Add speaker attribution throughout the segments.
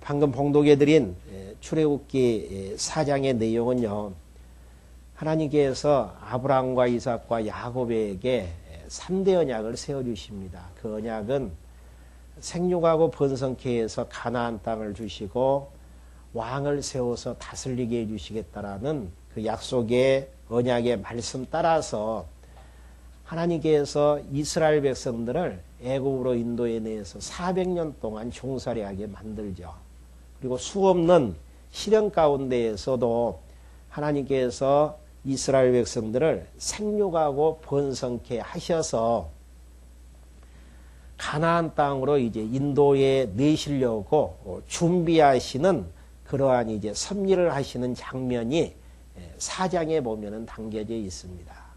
Speaker 1: 방금 봉독해드린 출애굽기 4장의 내용은요, 하나님께서 아브라함과 이삭과 야곱에게 3대 언약을 세워주십니다. 그 언약은 생육하고 번성케 해서 가나안 땅을 주시고 왕을 세워서 다스리게 해주시겠다라는 그 약속의 언약의 말씀 따라서 하나님께서 이스라엘 백성들을 애굽으로 인도해내서 400년 동안 종살이하게 만들죠. 그리고 수없는 시련 가운데에서도 하나님께서 이스라엘 백성들을 생육하고 번성케 하셔서 가나안 땅으로 이제 인도해 내시려고 준비하시는 그러한 이제 섭리를 하시는 장면이 4장에 보면은 담겨져 있습니다.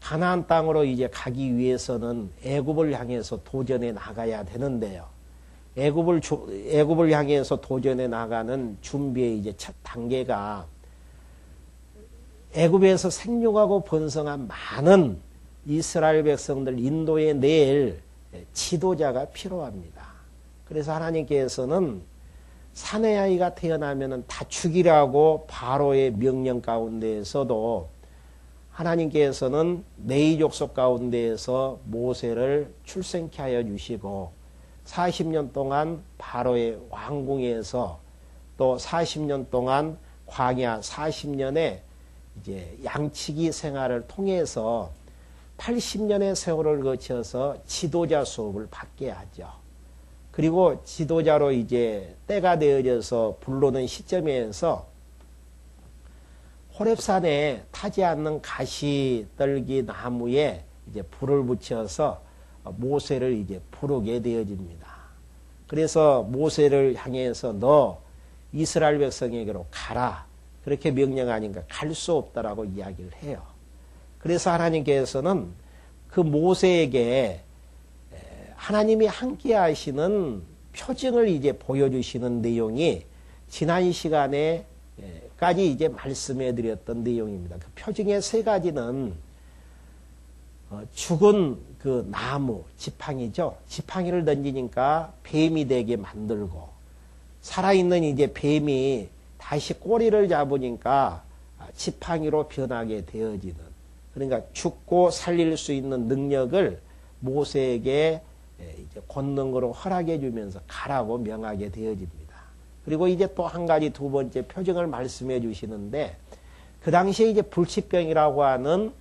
Speaker 1: 가나안 땅으로 이제 가기 위해서는 애굽을 향해서 도전해 나가야 되는데요. 애굽을 향해서 도전해 나가는 준비의 이제 첫 단계가 애굽에서 생육하고 번성한 많은 이스라엘 백성들 인도에 낼 지도자가 필요합니다. 그래서 하나님께서는 사내 아이가 태어나면은 다 죽이라고 바로의 명령 가운데에서도 하나님께서는 레위 족속 가운데에서 모세를 출생케 하여 주시고 40년 동안 바로의 왕궁에서 또 40년 동안 광야 40년의 이제 양치기 생활을 통해서 80년의 세월을 거쳐서 지도자 수업을 받게 하죠. 그리고 지도자로 이제 때가 되어져서 불러는 시점에서 호렙산에 타지 않는 가시떨기 나무에 이제 불을 붙여서 모세를 이제 부르게 되어집니다. 그래서 모세를 향해서 너 이스라엘 백성에게로 가라. 그렇게 명령하니까 갈 수 없다라고 이야기를 해요. 그래서 하나님께서는 그 모세에게 하나님이 함께 하시는 표징을 이제 보여주시는 내용이 지난 시간에 까지 이제 말씀해 드렸던 내용입니다. 그 표징의 세 가지는 죽은 그 나무, 지팡이죠. 지팡이를 던지니까 뱀이 되게 만들고 살아있는 이제 뱀이 다시 꼬리를 잡으니까 지팡이로 변하게 되어지는, 그러니까 죽고 살릴 수 있는 능력을 모세에게 이제 권능으로 허락해 주면서 가라고 명하게 되어집니다. 그리고 이제 또 한 가지 두 번째 표징을 말씀해 주시는데, 그 당시에 이제 불치병이라고 하는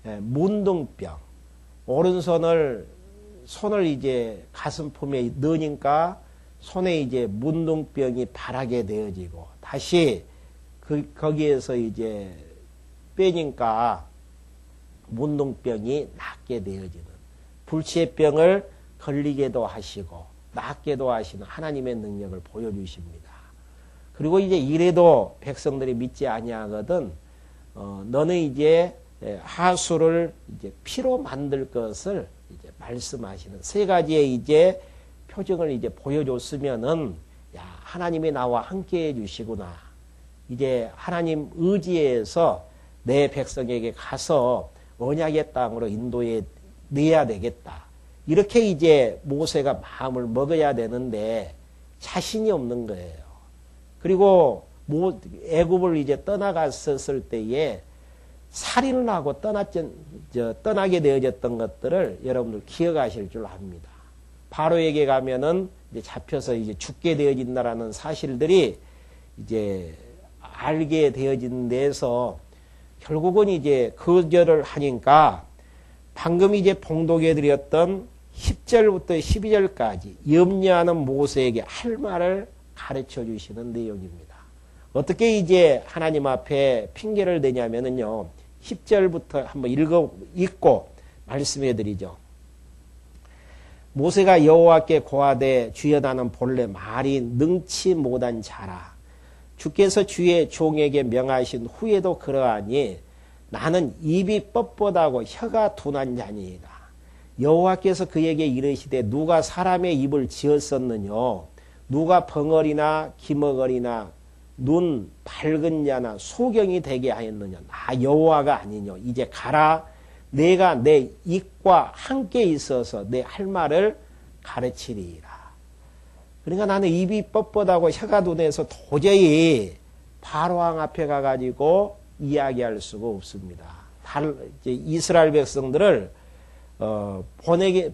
Speaker 1: 문둥병, 오른손을 이제 가슴품에 넣으니까 손에 이제 문둥병이 발하게 되어지고 다시 거기에서 이제 빼니까 문둥병이 낫게 되어지는, 불치의 병을 걸리게도 하시고 낫게도 하시는 하나님의 능력을 보여주십니다. 그리고 이제 이래도 백성들이 믿지 아니하거든 너는 이제 하수를 이제 피로 만들 것을 이제 말씀하시는 세 가지의 이제 표징을 이제 보여줬으면은, 야, 하나님이 나와 함께 해주시구나. 이제 하나님 의지에서 내 백성에게 가서 언약의 땅으로 인도해 내야 되겠다. 이렇게 이제 모세가 마음을 먹어야 되는데 자신이 없는 거예요. 그리고 애굽을 이제 떠나갔었을 때에 살인을 하고 떠나게 되어졌던 것들을 여러분들 기억하실 줄 압니다. 바로에게 가면은 이제 잡혀서 이제 죽게 되어진다라는 사실들이 이제 알게 되어진 데서 결국은 이제 거절을 하니까 방금 이제 봉독해 드렸던 10절부터 12절까지 염려하는 모세에게 할 말을 가르쳐 주시는 내용입니다. 어떻게 이제 하나님 앞에 핑계를 대냐면은요, 10절부터 한번 읽고 말씀해 드리죠. 모세가 여호와께 고하되 주여 나는 본래 말이 능치 못한 자라. 주께서 주의 종에게 명하신 후에도 그러하니 나는 입이 뻣뻣하고 혀가 둔한 자니이다. 여호와께서 그에게 이르시되 누가 사람의 입을 지었었느냐? 누가 벙어리나 기머거리나 눈 밝은 자나 소경이 되게 하였느냐? 나 여호와가 아니뇨. 이제 가라. 내가 내 입과 함께 있어서 내 할 말을 가르치리라. 그러니까 나는 입이 뻣뻣하고 혀가 둔해서 도저히 바로왕 앞에 가가지고 이야기할 수가 없습니다. 이스라엘 백성들을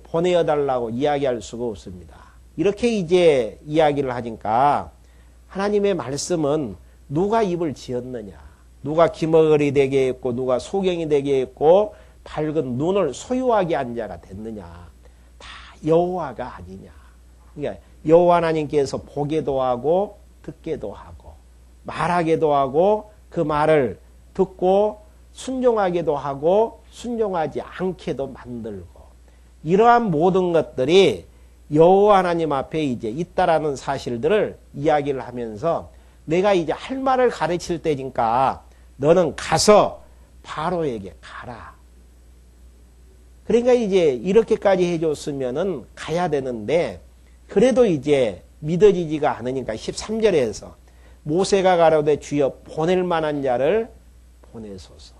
Speaker 1: 보내어달라고 이야기할 수가 없습니다. 이렇게 이제 이야기를 하니까 하나님의 말씀은 누가 입을 지었느냐, 누가 기머거리 되게 했고 누가 소경이 되게 했고 밝은 눈을 소유하게 한 자가 됐느냐, 다 여호와가 아니냐. 그러니까 여호와 하나님께서 보게도 하고 듣게도 하고 말하게도 하고 그 말을 듣고 순종하게도 하고 순종하지 않게도 만들고, 이러한 모든 것들이 여호와 하나님 앞에 이제 있다라는 사실들을 이야기를 하면서 내가 이제 할 말을 가르칠 때니까 너는 가서 바로에게 가라. 그러니까 이제 이렇게까지 해줬으면은 가야 되는데, 그래도 이제 믿어지지가 않으니까 13절에서 모세가 가로되 주여 보낼 만한 자를 보내소서.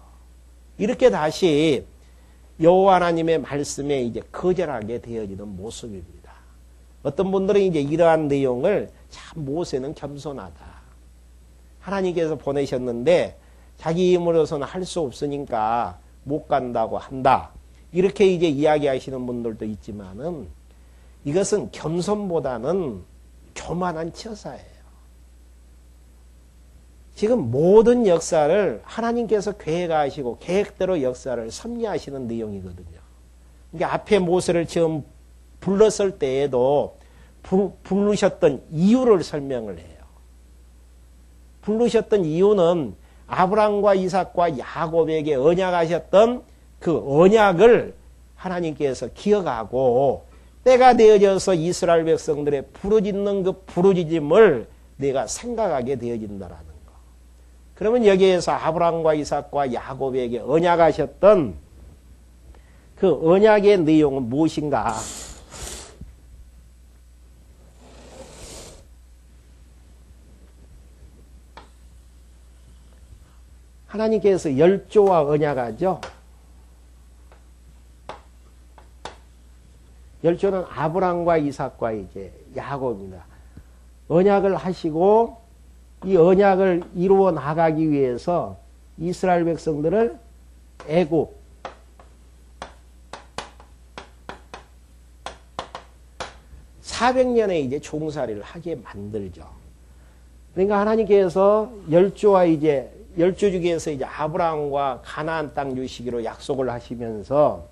Speaker 1: 이렇게 다시 여호와 하나님의 말씀에 이제 거절하게 되어지는 모습입니다. 어떤 분들은 이제 이러한 내용을 참 모세는 겸손하다. 하나님께서 보내셨는데 자기 힘으로서는 할 수 없으니까 못 간다고 한다. 이렇게 이제 이야기하시는 분들도 있지만은 이것은 겸손보다는 교만한 처사예요. 지금 모든 역사를 하나님께서 계획하시고 계획대로 역사를 섭리하시는 내용이거든요. 그러니까 앞에 모세를 처음 불렀을 때에도 부르셨던 이유를 설명을 해요. 부르셨던 이유는 아브라함과 이삭과 야곱에게 언약하셨던 그 언약을 하나님께서 기억하고 때가 되어져서 이스라엘 백성들의 부르짖는 그 부르짖음을 내가 생각하게 되어진다라는 거. 그러면 여기에서 아브라함과 이삭과 야곱에게 언약하셨던 그 언약의 내용은 무엇인가? 하나님께서 열조와 언약하죠. 열조는 아브라함과 이삭과 이제 야곱입니다. 언약을 하시고 이 언약을 이루어 나가기 위해서 이스라엘 백성들을 애굽, 400년의 이제 종살이를 하게 만들죠. 그러니까 하나님께서 열조와 이제 열조 중에서 이제 아브라함과 가나안 땅 주시기로 약속을 하시면서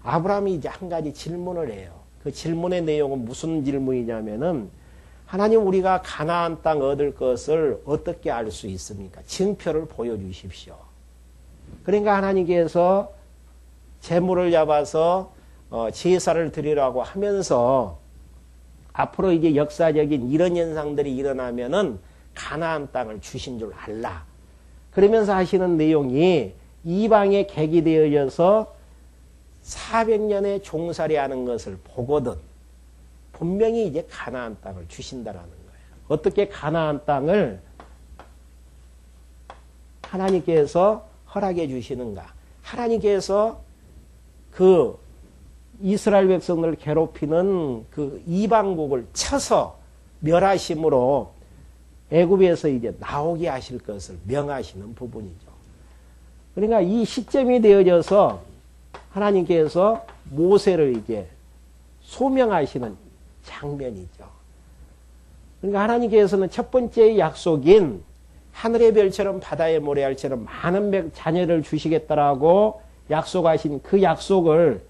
Speaker 1: 아브라함이 이제 한 가지 질문을 해요. 그 질문의 내용은 무슨 질문이냐면은 하나님, 우리가 가나안 땅 얻을 것을 어떻게 알 수 있습니까? 증표를 보여주십시오. 그러니까 하나님께서 제물을 잡아서 제사를 드리라고 하면서 앞으로 이제 역사적인 이런 현상들이 일어나면은 가나안 땅을 주신 줄 알라. 그러면서 하시는 내용이 이방에 객이 되어져서 400년의 종살이 하는 것을 보거든 분명히 이제 가나안 땅을 주신다라는 거예요. 어떻게 가나안 땅을 하나님께서 허락해 주시는가? 하나님께서 그 이스라엘 백성들을 괴롭히는 그 이방국을 쳐서 멸하심으로 애굽에서 이제 나오게 하실 것을 명하시는 부분이죠. 그러니까 이 시점이 되어져서 하나님께서 모세를 이제 소명하시는 장면이죠. 그러니까 하나님께서는 첫 번째 약속인 하늘의 별처럼 바다의 모래알처럼 많은 자녀를 주시겠다라고 약속하신 그 약속을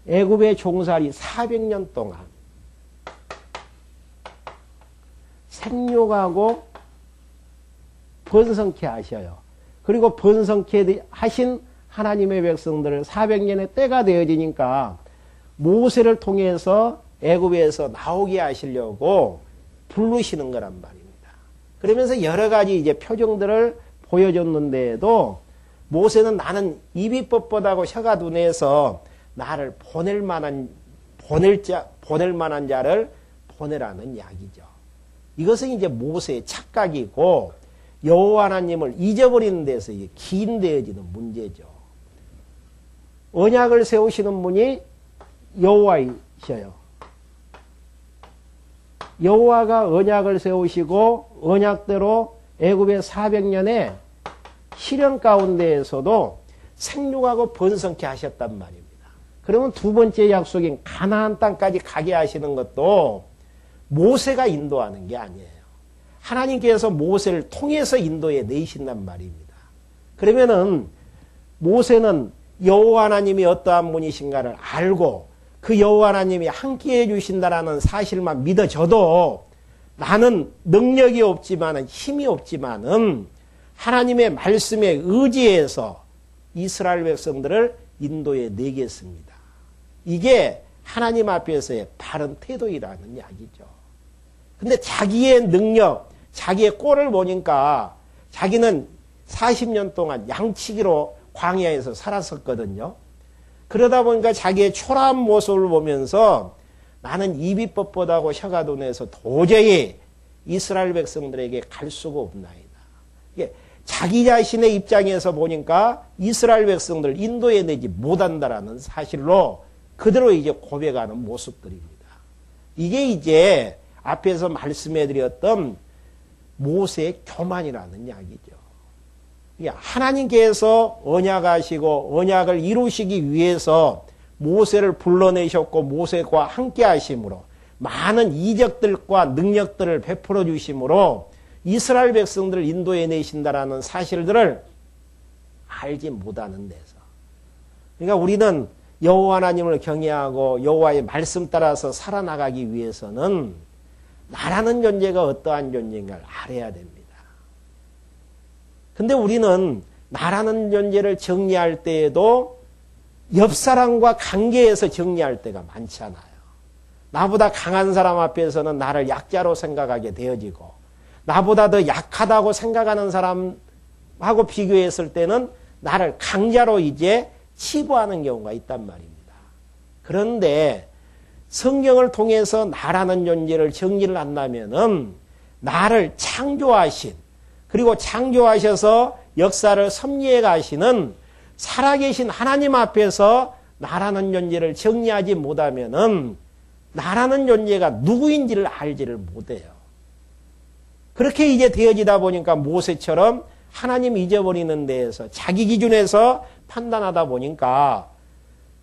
Speaker 1: 애굽의 종살이 400년 동안 생육하고 번성케 하셔요. 그리고 번성케 하신 하나님의 백성들을 400년의 때가 되어지니까 모세를 통해서 애굽에서 나오게 하시려고 부르시는 거란 말입니다. 그러면서 여러 가지 이제 표정들을 보여줬는데도 모세는 나는 입이 뻣뻣하고 혀가 둔해서 나를 보낼 만한 자를 보내라는 이야기죠. 이것은 이제 모세의 착각이고 여호와 하나님을 잊어버리는 데서 기인되어지는 문제죠. 언약을 세우시는 분이 여호와이셔요. 여호와가 언약을 세우시고 언약대로 애굽의 400년의 시련 가운데에서도 생육하고 번성케 하셨단 말입니다. 그러면 두 번째 약속인 가나안 땅까지 가게 하시는 것도 모세가 인도하는 게 아니에요. 하나님께서 모세를 통해서 인도해 내신단 말입니다. 그러면은 모세는 여호와 하나님이 어떠한 분이신가를 알고 그 여호와 하나님이 함께해 주신다라는 사실만 믿어져도 나는 능력이 없지만은 힘이 없지만은 하나님의 말씀에 의지해서 이스라엘 백성들을 인도해 내겠습니다. 이게 하나님 앞에서의 바른 태도이라는 이야기죠. 근데 자기의 능력, 자기의 꼴을 보니까 자기는 40년 동안 양치기로 광야에서 살았었거든요. 그러다 보니까 자기의 초라한 모습을 보면서 나는 입이 뻣뻣하고 혀가 둔해서 도저히 이스라엘 백성들에게 갈 수가 없나이다. 이게 자기 자신의 입장에서 보니까 이스라엘 백성들 인도해 내지 못한다라는 사실로 그대로 이제 고백하는 모습들입니다. 이게 이제 앞에서 말씀해 드렸던 모세의 교만이라는 이야기죠. 하나님께서 언약하시고 언약을 이루시기 위해서 모세를 불러내셨고 모세와 함께 하심으로 많은 이적들과 능력들을 베풀어 주심으로 이스라엘 백성들을 인도해 내신다라는 사실들을 알지 못하는 데서. 그러니까 우리는 여호와 하나님을 경외하고 여호와의 말씀 따라서 살아나가기 위해서는 나라는 존재가 어떠한 존재인가를 알아야 됩니다. 근데 우리는 나라는 존재를 정리할 때에도 옆 사람과 관계에서 정리할 때가 많잖아요. 나보다 강한 사람 앞에서는 나를 약자로 생각하게 되어지고 나보다 더 약하다고 생각하는 사람하고 비교했을 때는 나를 강자로 이제 치부하는 경우가 있단 말입니다. 그런데 성경을 통해서 나라는 존재를 정리를 한다면은 나를 창조하신 그리고 창조하셔서 역사를 섭리해 가시는 살아계신 하나님 앞에서 나라는 존재를 정리하지 못하면은 나라는 존재가 누구인지를 알지를 못해요. 그렇게 이제 되어지다 보니까 모세처럼 하나님 잊어버리는 데에서 자기 기준에서 판단하다 보니까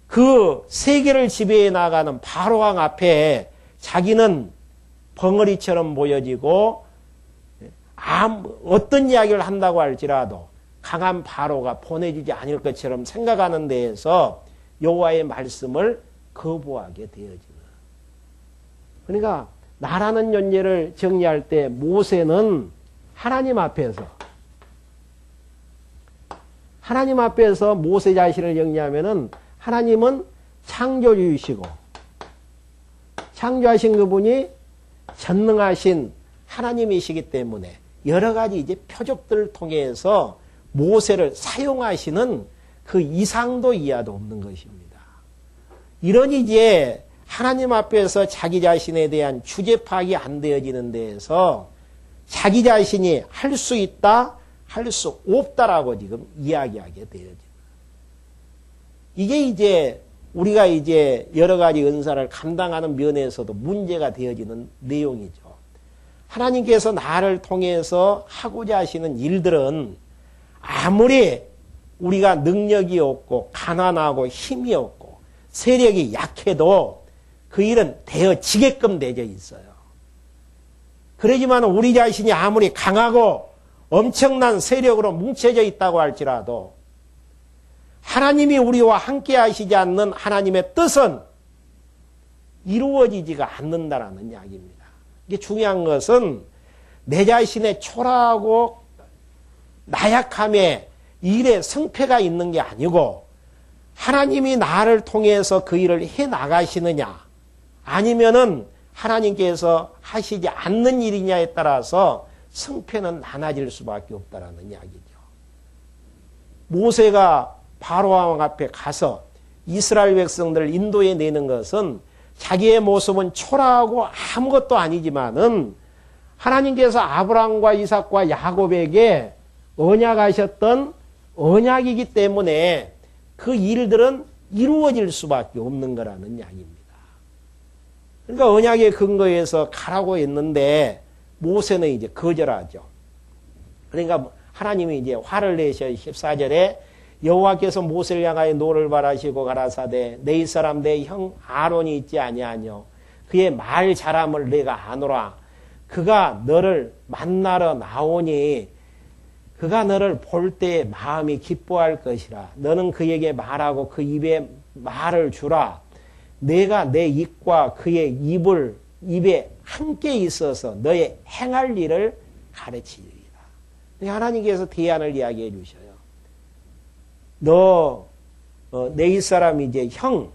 Speaker 1: 그 세계를 지배해 나가는 바로왕 앞에 자기는 벙어리처럼 보여지고 어떤 이야기를 한다고 할지라도 강한 바로가 보내주지 않을 것처럼 생각하는 데에서 여호와의 말씀을 거부하게 되어지는. 그러니까 나라는 존재를 정리할 때 모세는 하나님 앞에서 모세 자신을 정리하면은 하나님은 창조주이시고 창조하신 그분이 전능하신 하나님이시기 때문에 여러 가지 이제 표적들을 통해서 모세를 사용하시는 그 이상도 이하도 없는 것입니다. 이런 이제 하나님 앞에서 자기 자신에 대한 주제 파악이 안 되어지는 데에서 자기 자신이 할 수 있다, 할 수 없다라고 지금 이야기하게 되어지는. 이게 이제 우리가 이제 여러 가지 은사를 감당하는 면에서도 문제가 되어지는 내용이죠. 하나님께서 나를 통해서 하고자 하시는 일들은 아무리 우리가 능력이 없고 가난하고 힘이 없고 세력이 약해도 그 일은 되어지게끔 되어 있어요. 그러지만 우리 자신이 아무리 강하고 엄청난 세력으로 뭉쳐져 있다고 할지라도 하나님이 우리와 함께 하시지 않는 하나님의 뜻은 이루어지지가 않는다라는 이야기입니다. 이게 중요한 것은 내 자신의 초라하고 나약함에 일에 성패가 있는 게 아니고 하나님이 나를 통해서 그 일을 해 나가시느냐 아니면은 하나님께서 하시지 않는 일이냐에 따라서 성패는 나눠질 수밖에 없다라는 이야기죠. 모세가 바로왕 앞에 가서 이스라엘 백성들을 인도해 내는 것은 자기의 모습은 초라하고 아무것도 아니지만은 하나님께서 아브라함과 이삭과 야곱에게 언약하셨던 언약이기 때문에 그 일들은 이루어질 수밖에 없는 거라는 이야기입니다. 그러니까 언약의 근거에서 가라고 했는데 모세는 이제 거절하죠. 그러니까 하나님이 이제 화를 내셔 14절에 여호와께서 모세를 향하여 노를 바라시고 가라사대 내 이스라엘 내 형 아론이 있지 아니하뇨 그의 말 잘함을 내가 아노라 그가 너를 만나러 나오니 그가 너를 볼 때에 마음이 기뻐할 것이라 너는 그에게 말하고 그 입에 말을 주라 내가 내 입과 그의 입에 함께 있어서 너의 행할 일을 가르치리라. 하나님께서 대안을 이야기해 주셔요. 내 이스라엘 이제 형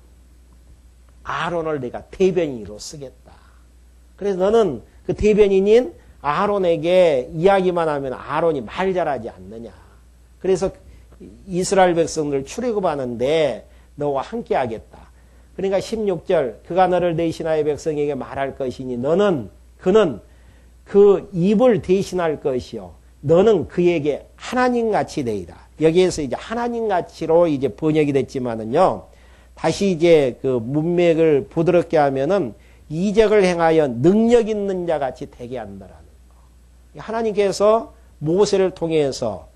Speaker 1: 아론을 내가 대변인으로 쓰겠다. 그래서 너는 그 대변인인 아론에게 이야기만 하면 아론이 말 잘하지 않느냐. 그래서 이스라엘 백성들 출애굽하는데 너와 함께 하겠다. 그러니까 16절 그가 너를 대신하여 백성에게 말할 것이니 그는 그 입을 대신할 것이요 너는 그에게 하나님같이 되리라. 여기에서 이제 하나님같이로 이제 번역이 됐지만은요. 다시 이제 그 문맥을 부드럽게 하면은 이적을 행하여 능력 있는 자 같이 되게 한다라는 거. 하나님께서 모세를 통해서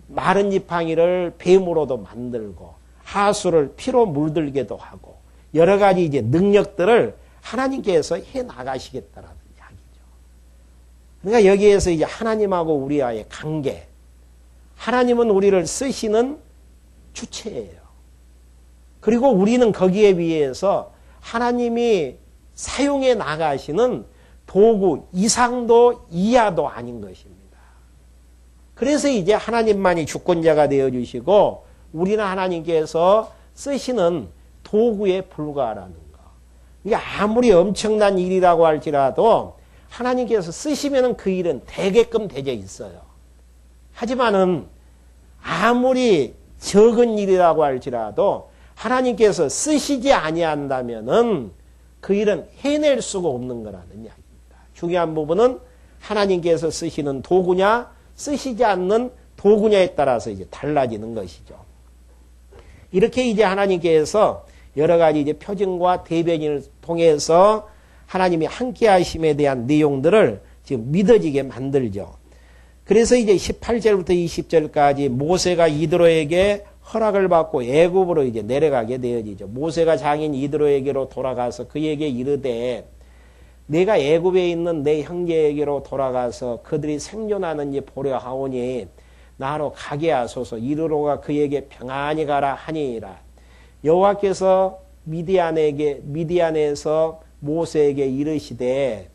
Speaker 1: 마른 지팡이를 뱀으로도 만들고 하수를 피로 물들게도 하고 여러 가지 이제 능력들을 하나님께서 해 나가시겠다라는 이야기죠. 그러니까 여기에서 이제 하나님하고 우리와의 관계, 하나님은 우리를 쓰시는 주체예요. 그리고 우리는 거기에 비해서 하나님이 사용해 나가시는 도구 이상도 이하도 아닌 것입니다. 그래서 이제 하나님만이 주권자가 되어주시고 우리는 하나님께서 쓰시는 도구에 불과하라는 거. 이게 아무리 엄청난 일이라고 할지라도 하나님께서 쓰시면 그 일은 되게끔 되어 있어요. 하지만은 아무리 적은 일이라고 할지라도 하나님께서 쓰시지 아니한다면은 그 일은 해낼 수가 없는 거라는 이야기입니다. 중요한 부분은 하나님께서 쓰시는 도구냐, 쓰시지 않는 도구냐에 따라서 이제 달라지는 것이죠. 이렇게 이제 하나님께서 여러 가지 이제 표징과 대변인을 통해서 하나님이 함께 하심에 대한 내용들을 지금 믿어지게 만들죠. 그래서 이제 18절부터 20절까지 모세가 이드로에게 허락을 받고 애굽으로 이제 내려가게 되어지죠. 모세가 장인 이드로에게로 돌아가서 그에게 이르되 내가 애굽에 있는 내 형제에게로 돌아가서 그들이 생존하는지 보려 하오니 나로 가게 하소서. 이드로가 그에게 평안히 가라 하니라. 여호와께서 미디안에서 모세에게 이르시되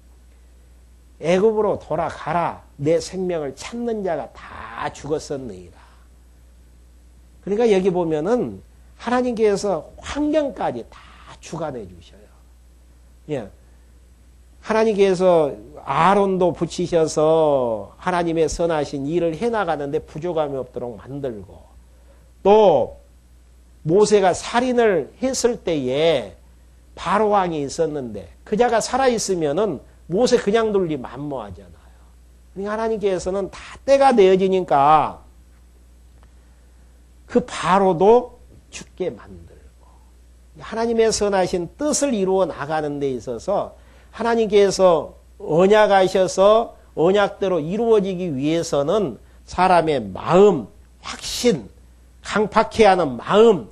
Speaker 1: 애굽으로 돌아가라. 내 생명을 찾는 자가 다 죽었었느니라. 그러니까 여기 보면은 하나님께서 환경까지 다 주관해 주셔요. 예. 하나님께서 아론도 붙이셔서 하나님의 선하신 일을 해나가는데 부족함이 없도록 만들고 또 모세가 살인을 했을 때에 바로왕이 있었는데 그 자가 살아있으면은 모세 그냥 둘리 만무하잖아요. 그러니까 하나님께서는 다 때가 되어지니까 그 바로도 죽게 만들고 하나님의 선하신 뜻을 이루어 나가는 데 있어서 하나님께서 언약하셔서 언약대로 이루어지기 위해서는 사람의 마음, 확신, 강팍해 하는 마음,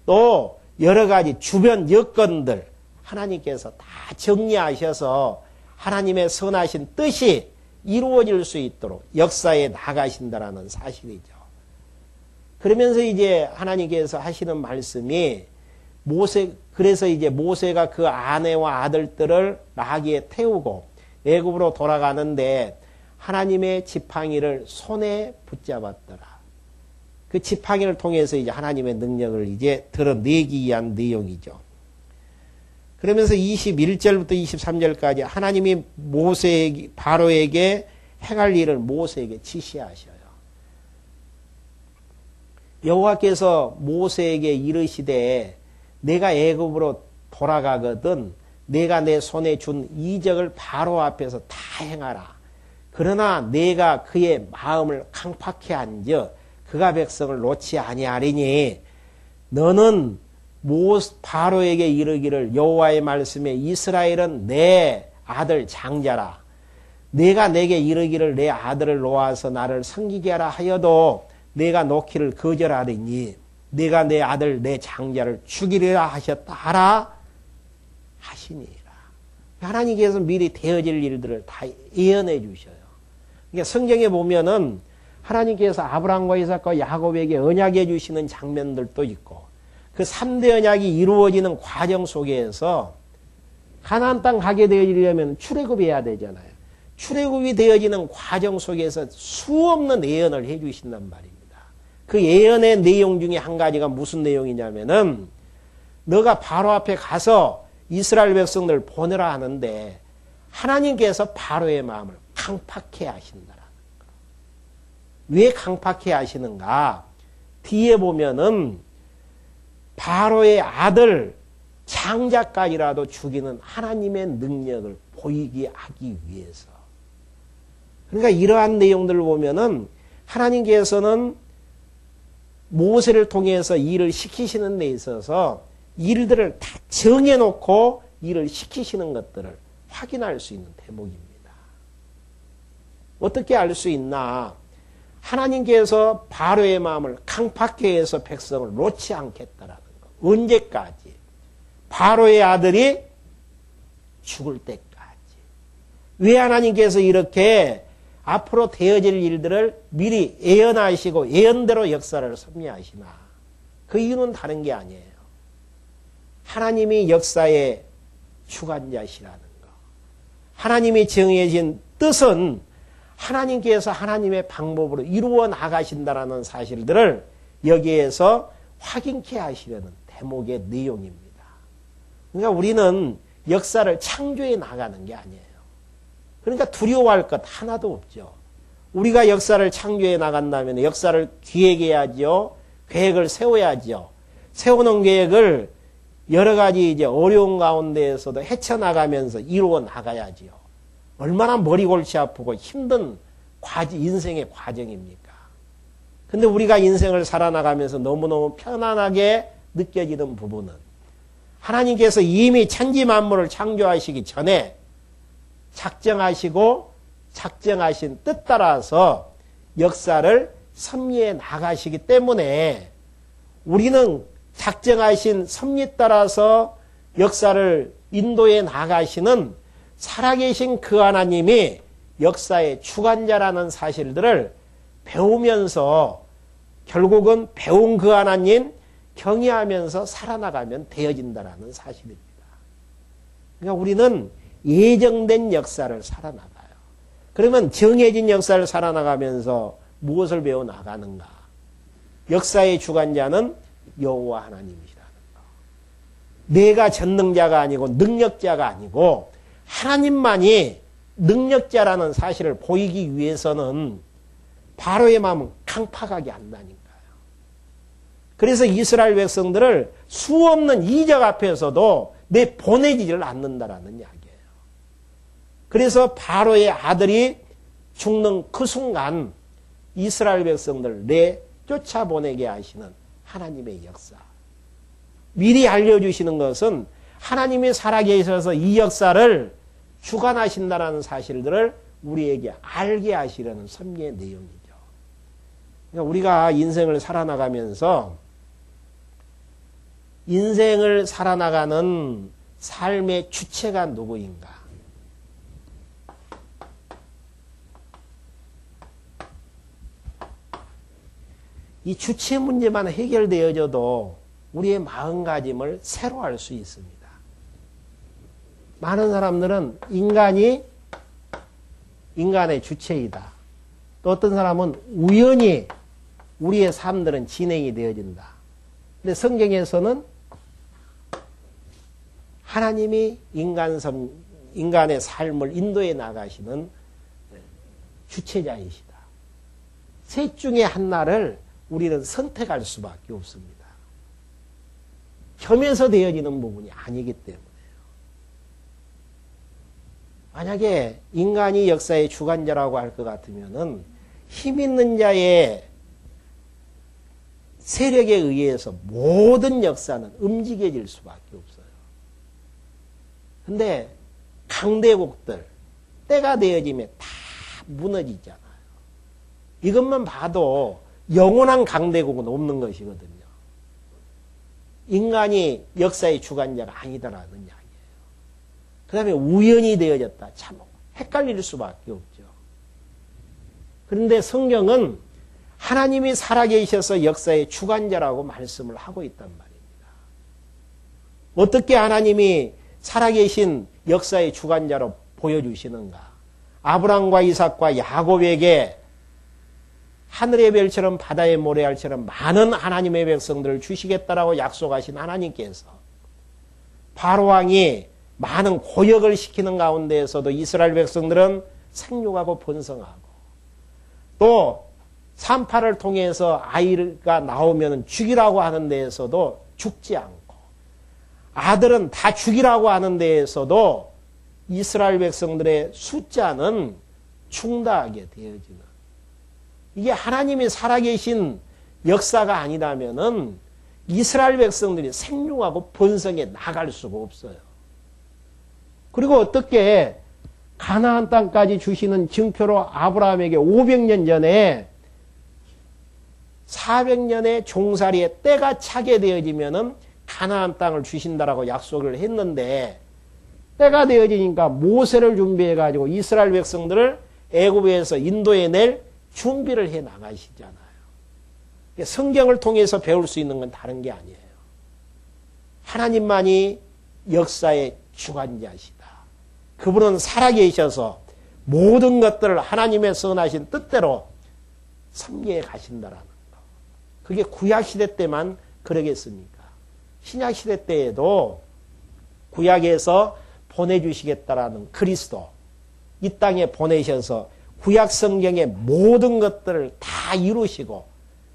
Speaker 1: 또 여러 가지 주변 여건들 하나님께서 다 정리하셔서 하나님의 선하신 뜻이 이루어질 수 있도록 역사에 나가신다라는 사실이죠. 그러면서 이제 하나님께서 하시는 말씀이 그래서 이제 모세가 그 아내와 아들들을 나귀에 태우고 애굽으로 돌아가는데 하나님의 지팡이를 손에 붙잡았더라. 그 지팡이를 통해서 이제 하나님의 능력을 이제 드러내기 위한 내용이죠. 그러면서 21절부터 23절까지 하나님이 바로에게 행할 일을 모세에게 지시하셔요. 여호와께서 모세에게 이르시되 내가 애굽으로 돌아가거든 내가 내 손에 준 이적을 바로 앞에서 다 행하라. 그러나 내가 그의 마음을 강팍해 한즉 그가 백성을 놓지 아니하리니 너는 바로에게 이르기를 여호와의 말씀에 이스라엘은 내 아들 장자라. 내가 내게 이르기를 내 아들을 놓아서 나를 섬기게 하라 하여도 내가 놓기를 거절하리니 내가 내 아들 내 장자를 죽이리라 하셨다 하라 하시니라. 하나님께서 미리 되어질 일들을 다 예언해 주셔요. 그러니까 성경에 보면은 하나님께서 아브라함과 이삭과 야곱에게 언약해 주시는 장면들도 있고 그 3대 언약이 이루어지는 과정 속에서 가나안 땅 가게 되어지려면 출애굽해야 되잖아요. 출애굽이 되어지는 과정 속에서 수없는 예언을 해 주신단 말입니다. 그 예언의 내용 중에 한 가지가 무슨 내용이냐면은 너가 바로 앞에 가서 이스라엘 백성들을 보내라 하는데 하나님께서 바로의 마음을 강팍해 하신다라는 거. 왜 강팍해 하시는가? 뒤에 보면은 바로의 아들 장자까지라도 죽이는 하나님의 능력을 보이게 하기 위해서. 그러니까 이러한 내용들을 보면은 하나님께서는 모세를 통해서 일을 시키시는 데 있어서 일들을 다 정해놓고 일을 시키시는 것들을 확인할 수 있는 대목입니다. 어떻게 알 수 있나? 하나님께서 바로의 마음을 강팍해 해서 백성을 놓지 않겠다라는 거. 언제까지? 바로의 아들이 죽을 때까지. 왜 하나님께서 이렇게 앞으로 되어질 일들을 미리 예언하시고 예언대로 역사를 섭리하시나? 그 이유는 다른 게 아니에요. 하나님이 역사의 주관자시라는 거. 하나님이 정해진 뜻은 하나님께서 하나님의 방법으로 이루어 나가신다라는 사실들을 여기에서 확인케 하시려는 대목의 내용입니다. 그러니까 우리는 역사를 창조해 나가는 게 아니에요. 그러니까 두려워할 것 하나도 없죠. 우리가 역사를 창조해 나간다면 역사를 기획해야죠. 계획을 세워야죠. 세우는 계획을 여러 가지 이제 어려운 가운데에서도 헤쳐나가면서 이루어 나가야지요. 얼마나 머리 골치 아프고 힘든 인생의 과정입니까? 근데 우리가 인생을 살아나가면서 너무너무 편안하게 느껴지는 부분은 하나님께서 이미 천지 만물을 창조하시기 전에 작정하시고 작정하신 뜻 따라서 역사를 섭리해 나가시기 때문에 우리는 작정하신 섭리 따라서 역사를 인도해 나가시는 살아계신 그 하나님이 역사의 주관자라는 사실들을 배우면서 결국은 배운 그 하나님 경외하면서 살아나가면 되어진다라는 사실입니다. 그러니까 우리는 예정된 역사를 살아나가요. 그러면 정해진 역사를 살아나가면서 무엇을 배워나가는가? 역사의 주관자는 여호와 하나님이시라는 거. 내가 전능자가 아니고 능력자가 아니고 하나님만이 능력자라는 사실을 보이기 위해서는 바로의 마음은 강팍하게 한다니까요. 그래서 이스라엘 백성들을 수없는 이적 앞에서도 보내지를 않는다라는 이야기예요. 그래서 바로의 아들이 죽는 그 순간 이스라엘 백성들을 쫓아보내게 하시는 하나님의 역사. 미리 알려주시는 것은 하나님이 살아계셔서 이 역사를 주관하신다는 사실들을 우리에게 알게 하시려는 섭리의 내용이죠. 그러니까 우리가 인생을 살아나가면서 인생을 살아나가는 삶의 주체가 누구인가? 이 주체 문제만 해결되어져도 우리의 마음가짐을 새로 할 수 있습니다. 많은 사람들은 인간의 주체이다. 또 어떤 사람은 우연히 우리의 삶들은 진행이 되어진다. 근데 성경에서는 하나님이 인간의 삶을 인도해 나가시는 주체자이시다. 셋 중에 하나를 우리는 선택할 수밖에 없습니다. 겸해서 되어지는 부분이 아니기 때문에요. 만약에 인간이 역사의 주관자라고 할 것 같으면은 힘 있는 자의 세력에 의해서 모든 역사는 움직여질 수밖에 없어요. 근데 강대국들 때가 되어지면 다 무너지잖아요. 이것만 봐도 영원한 강대국은 없는 것이거든요. 인간이 역사의 주관자가 아니다라는 이야기예요. 그 다음에 우연히 되어졌다. 참 헷갈릴 수밖에 없죠. 그런데 성경은 하나님이 살아계셔서 역사의 주관자라고 말씀을 하고 있단 말입니다. 어떻게 하나님이 살아계신 역사의 주관자로 보여주시는가? 아브라함과 이삭과 야곱에게 하늘의 별처럼 바다의 모래알처럼 많은 하나님의 백성들을 주시겠다라고 약속하신 하나님께서 바로왕이 많은 고역을 시키는 가운데에서도 이스라엘 백성들은 생육하고 번성하고 또 산파를 통해서 아이가 나오면 죽이라고 하는 데에서도 죽지 않고 아들은 다 죽이라고 하는 데에서도 이스라엘 백성들의 숫자는 충다하게 되어지는 이게 하나님이 살아계신 역사가 아니라면은 이스라엘 백성들이 생육하고 번성해 나갈 수가 없어요. 그리고 어떻게 가나안 땅까지 주시는 증표로 아브라함에게 500년 전에 400년의 종살이의 때가 차게 되어지면은 가나안 땅을 주신다라고 약속을 했는데 때가 되어지니까 모세를 준비해 가지고 이스라엘 백성들을 애굽에서 인도해 낼 준비를 해 나가시잖아요. 성경을 통해서 배울 수 있는 건 다른 게 아니에요. 하나님만이 역사의 주관자시다. 그분은 살아계셔서 모든 것들을 하나님의 선하신 뜻대로 섭리해 가신다라는 거. 그게 구약시대 때만 그러겠습니까? 신약시대 때에도 구약에서 보내주시겠다라는 그리스도 이 땅에 보내셔서 구약 성경의 모든 것들을 다 이루시고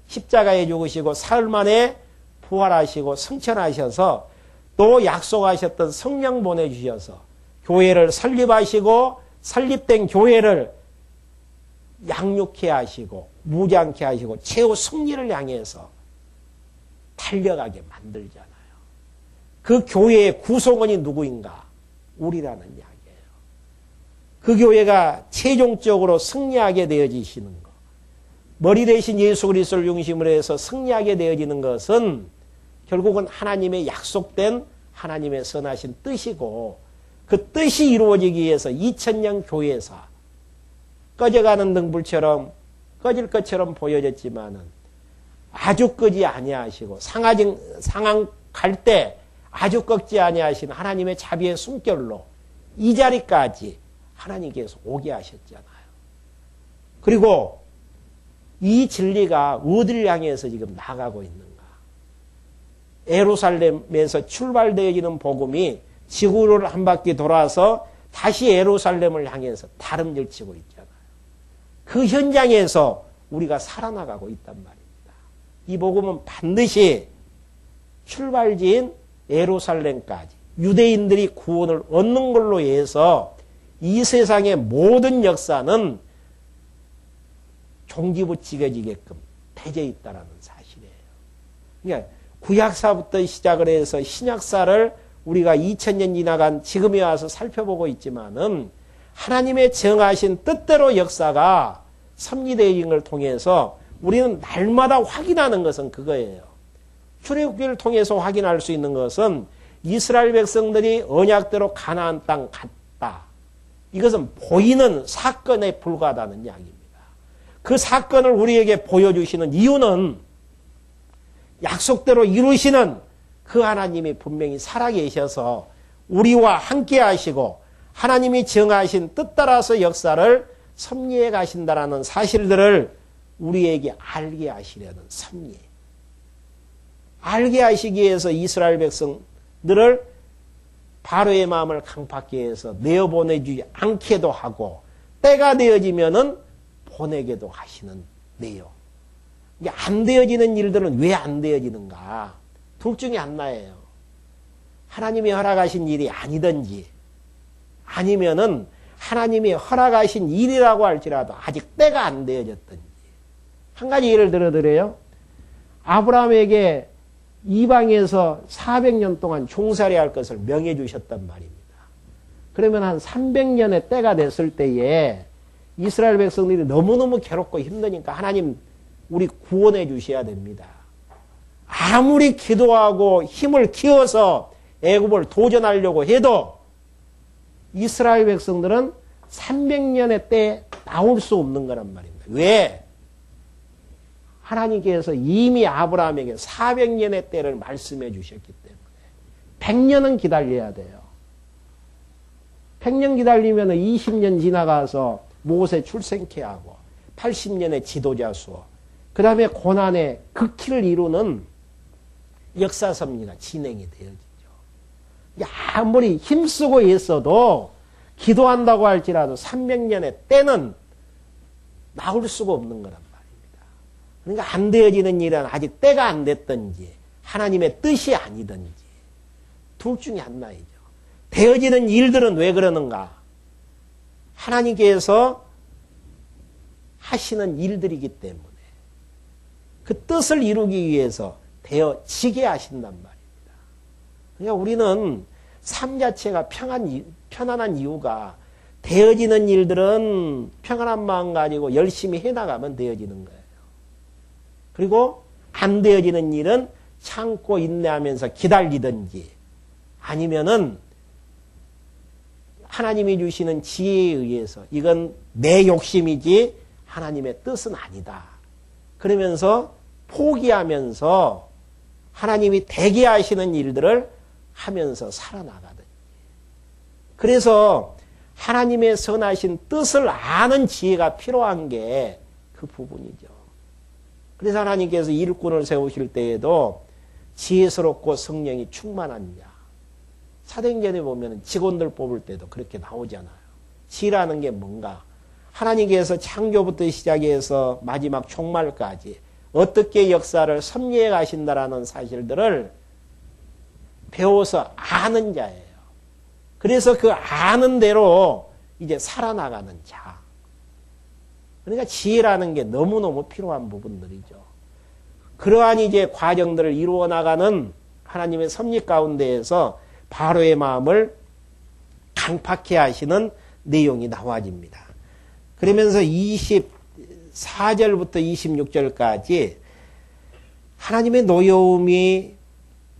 Speaker 1: 십자가에 죽으시고 사흘 만에 부활하시고 승천하셔서 또 약속하셨던 성령 보내주셔서 교회를 설립하시고 설립된 교회를 양육케 하시고 무장케 하시고 최후 승리를 향해서 달려가게 만들잖아요. 그 교회의 구성원이 누구인가? 우리라는 이야기예요. 그 교회가 최종적으로 승리하게 되어지시는 것. 머리 대신 예수 그리스도를 중심으로 해서 승리하게 되어지는 것은 결국은 하나님의 약속된 하나님의 선하신 뜻이고 그 뜻이 이루어지기 위해서 2000년 교회사 꺼져가는 등불처럼 꺼질 것처럼 보여졌지만은 아주 끄지 아니하시고 상황 갈 때 아주 꺾지 아니하신 하나님의 자비의 숨결로 이 자리까지 하나님께서 오게 하셨잖아요. 그리고 이 진리가 어디를 향해서 지금 나가고 있는가? 예루살렘에서 출발되어지는 복음이 지구를 한 바퀴 돌아서 다시 예루살렘을 향해서 다름질 치고 있잖아요. 그 현장에서 우리가 살아나가고 있단 말입니다. 이 복음은 반드시 출발지인 예루살렘까지 유대인들이 구원을 얻는 걸로 해서 이 세상의 모든 역사는 종지부치게지게끔 되어 있다는 사실이에요. 그러니까 구약사부터 시작을 해서 신약사를 우리가 2000년 지나간 지금에 와서 살펴보고 있지만은 하나님의 정하신 뜻대로 역사가 섭리되어진 걸 통해서 우리는 날마다 확인하는 것은 그거예요. 출애굽기를 통해서 확인할 수 있는 것은 이스라엘 백성들이 언약대로 가나안 땅 갔다. 이것은 보이는 사건에 불과하다는 이야기입니다. 그 사건을 우리에게 보여주시는 이유는 약속대로 이루시는 그 하나님이 분명히 살아계셔서 우리와 함께 하시고 하나님이 정하신 뜻 따라서 역사를 섭리해 가신다라는 사실들을 우리에게 알게 하시려는 섭리. 알게 하시기 위해서 이스라엘 백성들을 바로의 마음을 강팍게 해서 내어보내주지 않게도 하고 때가 되어지면은 보내게도 하시는 내용. 이게 안 되어지는 일들은 왜 안 되어지는가? 둘 중에 하나예요. 하나님이 허락하신 일이 아니든지 아니면은 하나님이 허락하신 일이라고 할지라도 아직 때가 안 되어졌든지. 한 가지 예를 들어드려요. 아브라함에게 이방에서 400년 동안 종살이 할 것을 명해 주셨단 말입니다. 그러면 한 300년의 때가 됐을 때에 이스라엘 백성들이 너무너무 괴롭고 힘드니까 하나님 우리 구원해 주셔야 됩니다. 아무리 기도하고 힘을 키워서 애굽을 도전하려고 해도 이스라엘 백성들은 300년의 때에 나올 수 없는 거란 말입니다. 왜? 하나님께서 이미 아브라함에게 400년의 때를 말씀해 주셨기 때문에 100년은 기다려야 돼요. 100년 기다리면 20년 지나가서 모세 출생케 하고 80년의 지도자 수호 그 다음에 고난의 극기를 이루는 역사섭리가 진행이 되어지죠. 아무리 힘쓰고 있어도 기도한다고 할지라도 300년의 때는 나올 수가 없는 거란 말입니다. 그러니까 안 되어지는 일은 아직 때가 안 됐든지 하나님의 뜻이 아니든지 둘 중에 하나이죠. 되어지는 일들은 왜 그러는가? 하나님께서 하시는 일들이기 때문에 그 뜻을 이루기 위해서 되어지게 하신단 말입니다. 그러니까 우리는 삶 자체가 편안한 이유가 되어지는 일들은 평안한 마음 가지고 열심히 해나가면 되어지는 거예요. 그리고 안 되어지는 일은 참고 인내하면서 기다리든지 아니면은 하나님이 주시는 지혜에 의해서 이건 내 욕심이지 하나님의 뜻은 아니다. 그러면서 포기하면서 하나님이 되게 하시는 일들을 하면서 살아나가든지. 그래서 하나님의 선하신 뜻을 아는 지혜가 필요한 게 그 부분이죠. 그래서 하나님께서 일꾼을 세우실 때에도 지혜스럽고 성령이 충만한 자. 사도행전에 보면 직원들 뽑을 때도 그렇게 나오잖아요. 지혜라는 게 뭔가? 하나님께서 창조부터 시작해서 마지막 종말까지 어떻게 역사를 섭리해 가신다라는 사실들을 배워서 아는 자예요. 그래서 그 아는 대로 이제 살아나가는 자. 그러니까 지혜라는 게 너무너무 필요한 부분들이죠. 그러한 이제 과정들을 이루어 나가는 하나님의 섭리 가운데에서 바로의 마음을 강팍해 하시는 내용이 나와집니다. 그러면서 24절부터 26절까지 하나님의 노여움이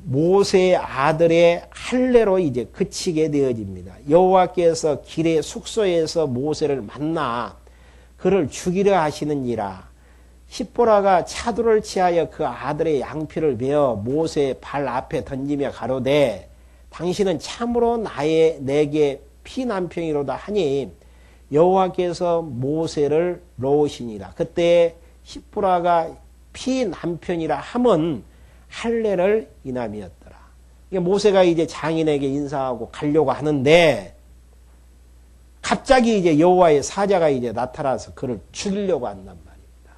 Speaker 1: 모세의 아들의 할례로 이제 그치게 되어집니다. 여호와께서 길의 숙소에서 모세를 만나 그를 죽이려 하시는지라. 십보라가 차두를 취하여 그 아들의 양피를 베어 모세의 발 앞에 던지며 가로되 당신은 참으로 내게 피난평이로다 하니 여호와께서 모세를 놓으시니라. 그때 십보라가 피난편이라 함은 할례를 인함이었더라. 모세가 이제 장인에게 인사하고 가려고 하는데 갑자기 이제 여호와의 사자가 이제 나타나서 그를 죽이려고 한단 말입니다.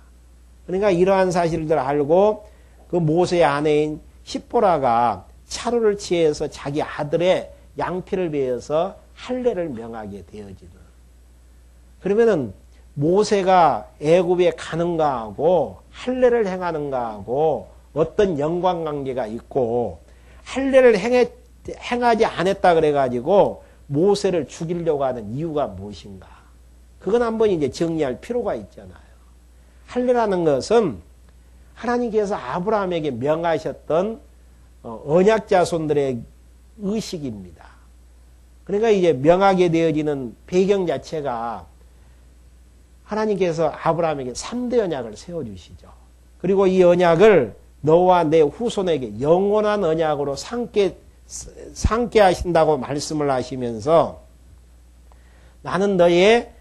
Speaker 1: 그러니까 이러한 사실들을 알고 그 모세의 아내인 십보라가 차루를 취해서 자기 아들의 양피를 베어서 할례를 명하게 되어지는. 그러면은 모세가 애굽에 가는가 하고 할례를 행하는가 하고 어떤 연관관계가 있고 할례를 행하지 않았다 그래가지고 모세를 죽이려고 하는 이유가 무엇인가? 그건 한번 이제 정리할 필요가 있잖아요. 할례라는 것은 하나님께서 아브라함에게 명하셨던 언약 자손들의 의식입니다. 그러니까 이제 명하게 되어지는 배경 자체가 하나님께서 아브라함에게 3대 언약을 세워주시죠. 그리고 이 언약을 너와 내 후손에게 영원한 언약으로 삼게 하신다고 말씀을 하시면서 나는 너의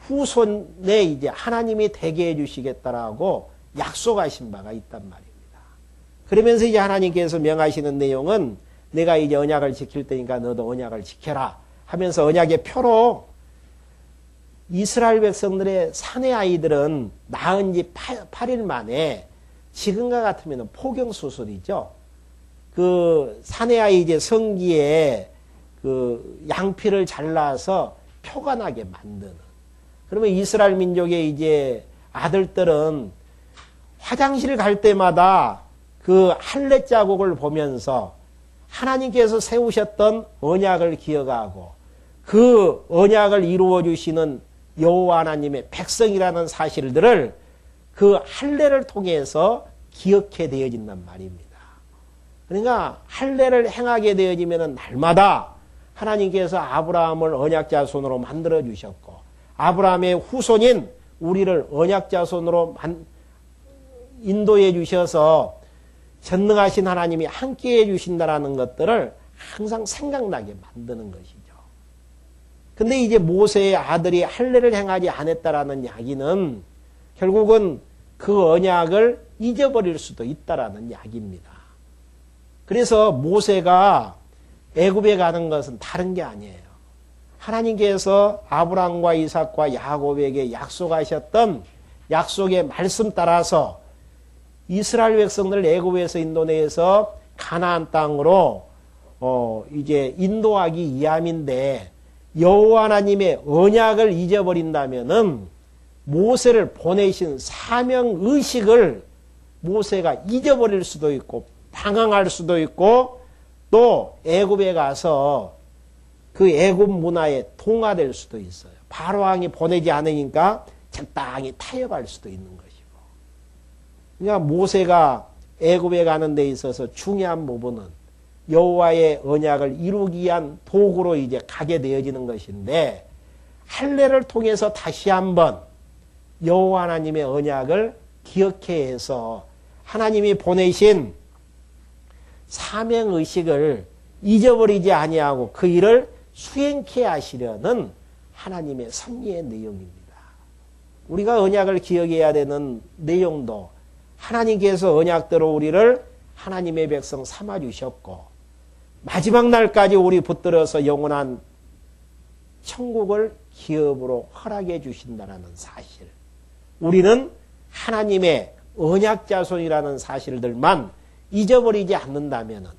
Speaker 1: 후손에 이제 하나님이 되게 해주시겠다라고 약속하신 바가 있단 말입니다. 그러면서 이제 하나님께서 명하시는 내용은 내가 이제 언약을 지킬 테니까 너도 언약을 지켜라 하면서 언약의 표로 이스라엘 백성들의 사내 아이들은 낳은 지 8일 만에 지금과 같으면 포경수술이죠. 그 사내 아이 이제 성기에 그 양피를 잘라서 표가 나게 만드는. 그러면 이스라엘 민족의 이제 아들들은 화장실 갈 때마다 그 할례 자국을 보면서 하나님께서 세우셨던 언약을 기억하고 그 언약을 이루어 주시는 여호와 하나님의 백성이라는 사실들을 그 할례를 통해서 기억해 되어진단 말입니다. 그러니까 할례를 행하게 되어지면 날마다 하나님께서 아브라함을 언약 자손으로 만들어 주셨고 아브라함의 후손인 우리를 언약 자손으로 인도해 주셔서 전능하신 하나님이 함께해 주신다라는 것들을 항상 생각나게 만드는 것이죠. 근데 이제 모세의 아들이 할례를 행하지 않았다라는 이야기는 결국은 그 언약을 잊어버릴 수도 있다라는 이야기입니다. 그래서 모세가 애굽에 가는 것은 다른 게 아니에요. 하나님께서 아브라함과 이삭과 야곱에게 약속하셨던 약속의 말씀 따라서 이스라엘 백성들을 애굽에서 인도내에서 가나안 땅으로 이제 인도하기 이함인데 여호와 하나님의 언약을 잊어버린다면은 모세를 보내신 사명 의식을 모세가 잊어버릴 수도 있고 방황할 수도 있고 또 애굽에 가서 그 애굽 문화에 동화될 수도 있어요. 바로 왕이 보내지 않으니까 적당히 타협할 수도 있는 것이고. 그러니까 모세가 애굽에 가는 데 있어서 중요한 부분은 여호와의 언약을 이루기 위한 도구로 이제 가게 되어지는 것인데 할례를 통해서 다시 한번 여호와 하나님의 언약을 기억해 해서 하나님이 보내신 사명의식을 잊어버리지 아니하고 그 일을 수행케 하시려는 하나님의 섭리의 내용입니다. 우리가 언약을 기억해야 되는 내용도 하나님께서 언약대로 우리를 하나님의 백성 삼아주셨고 마지막 날까지 우리 붙들어서 영원한 천국을 기업으로 허락해 주신다는 사실. 우리는 하나님의 언약 자손이라는 사실들만 잊어버리지 않는다면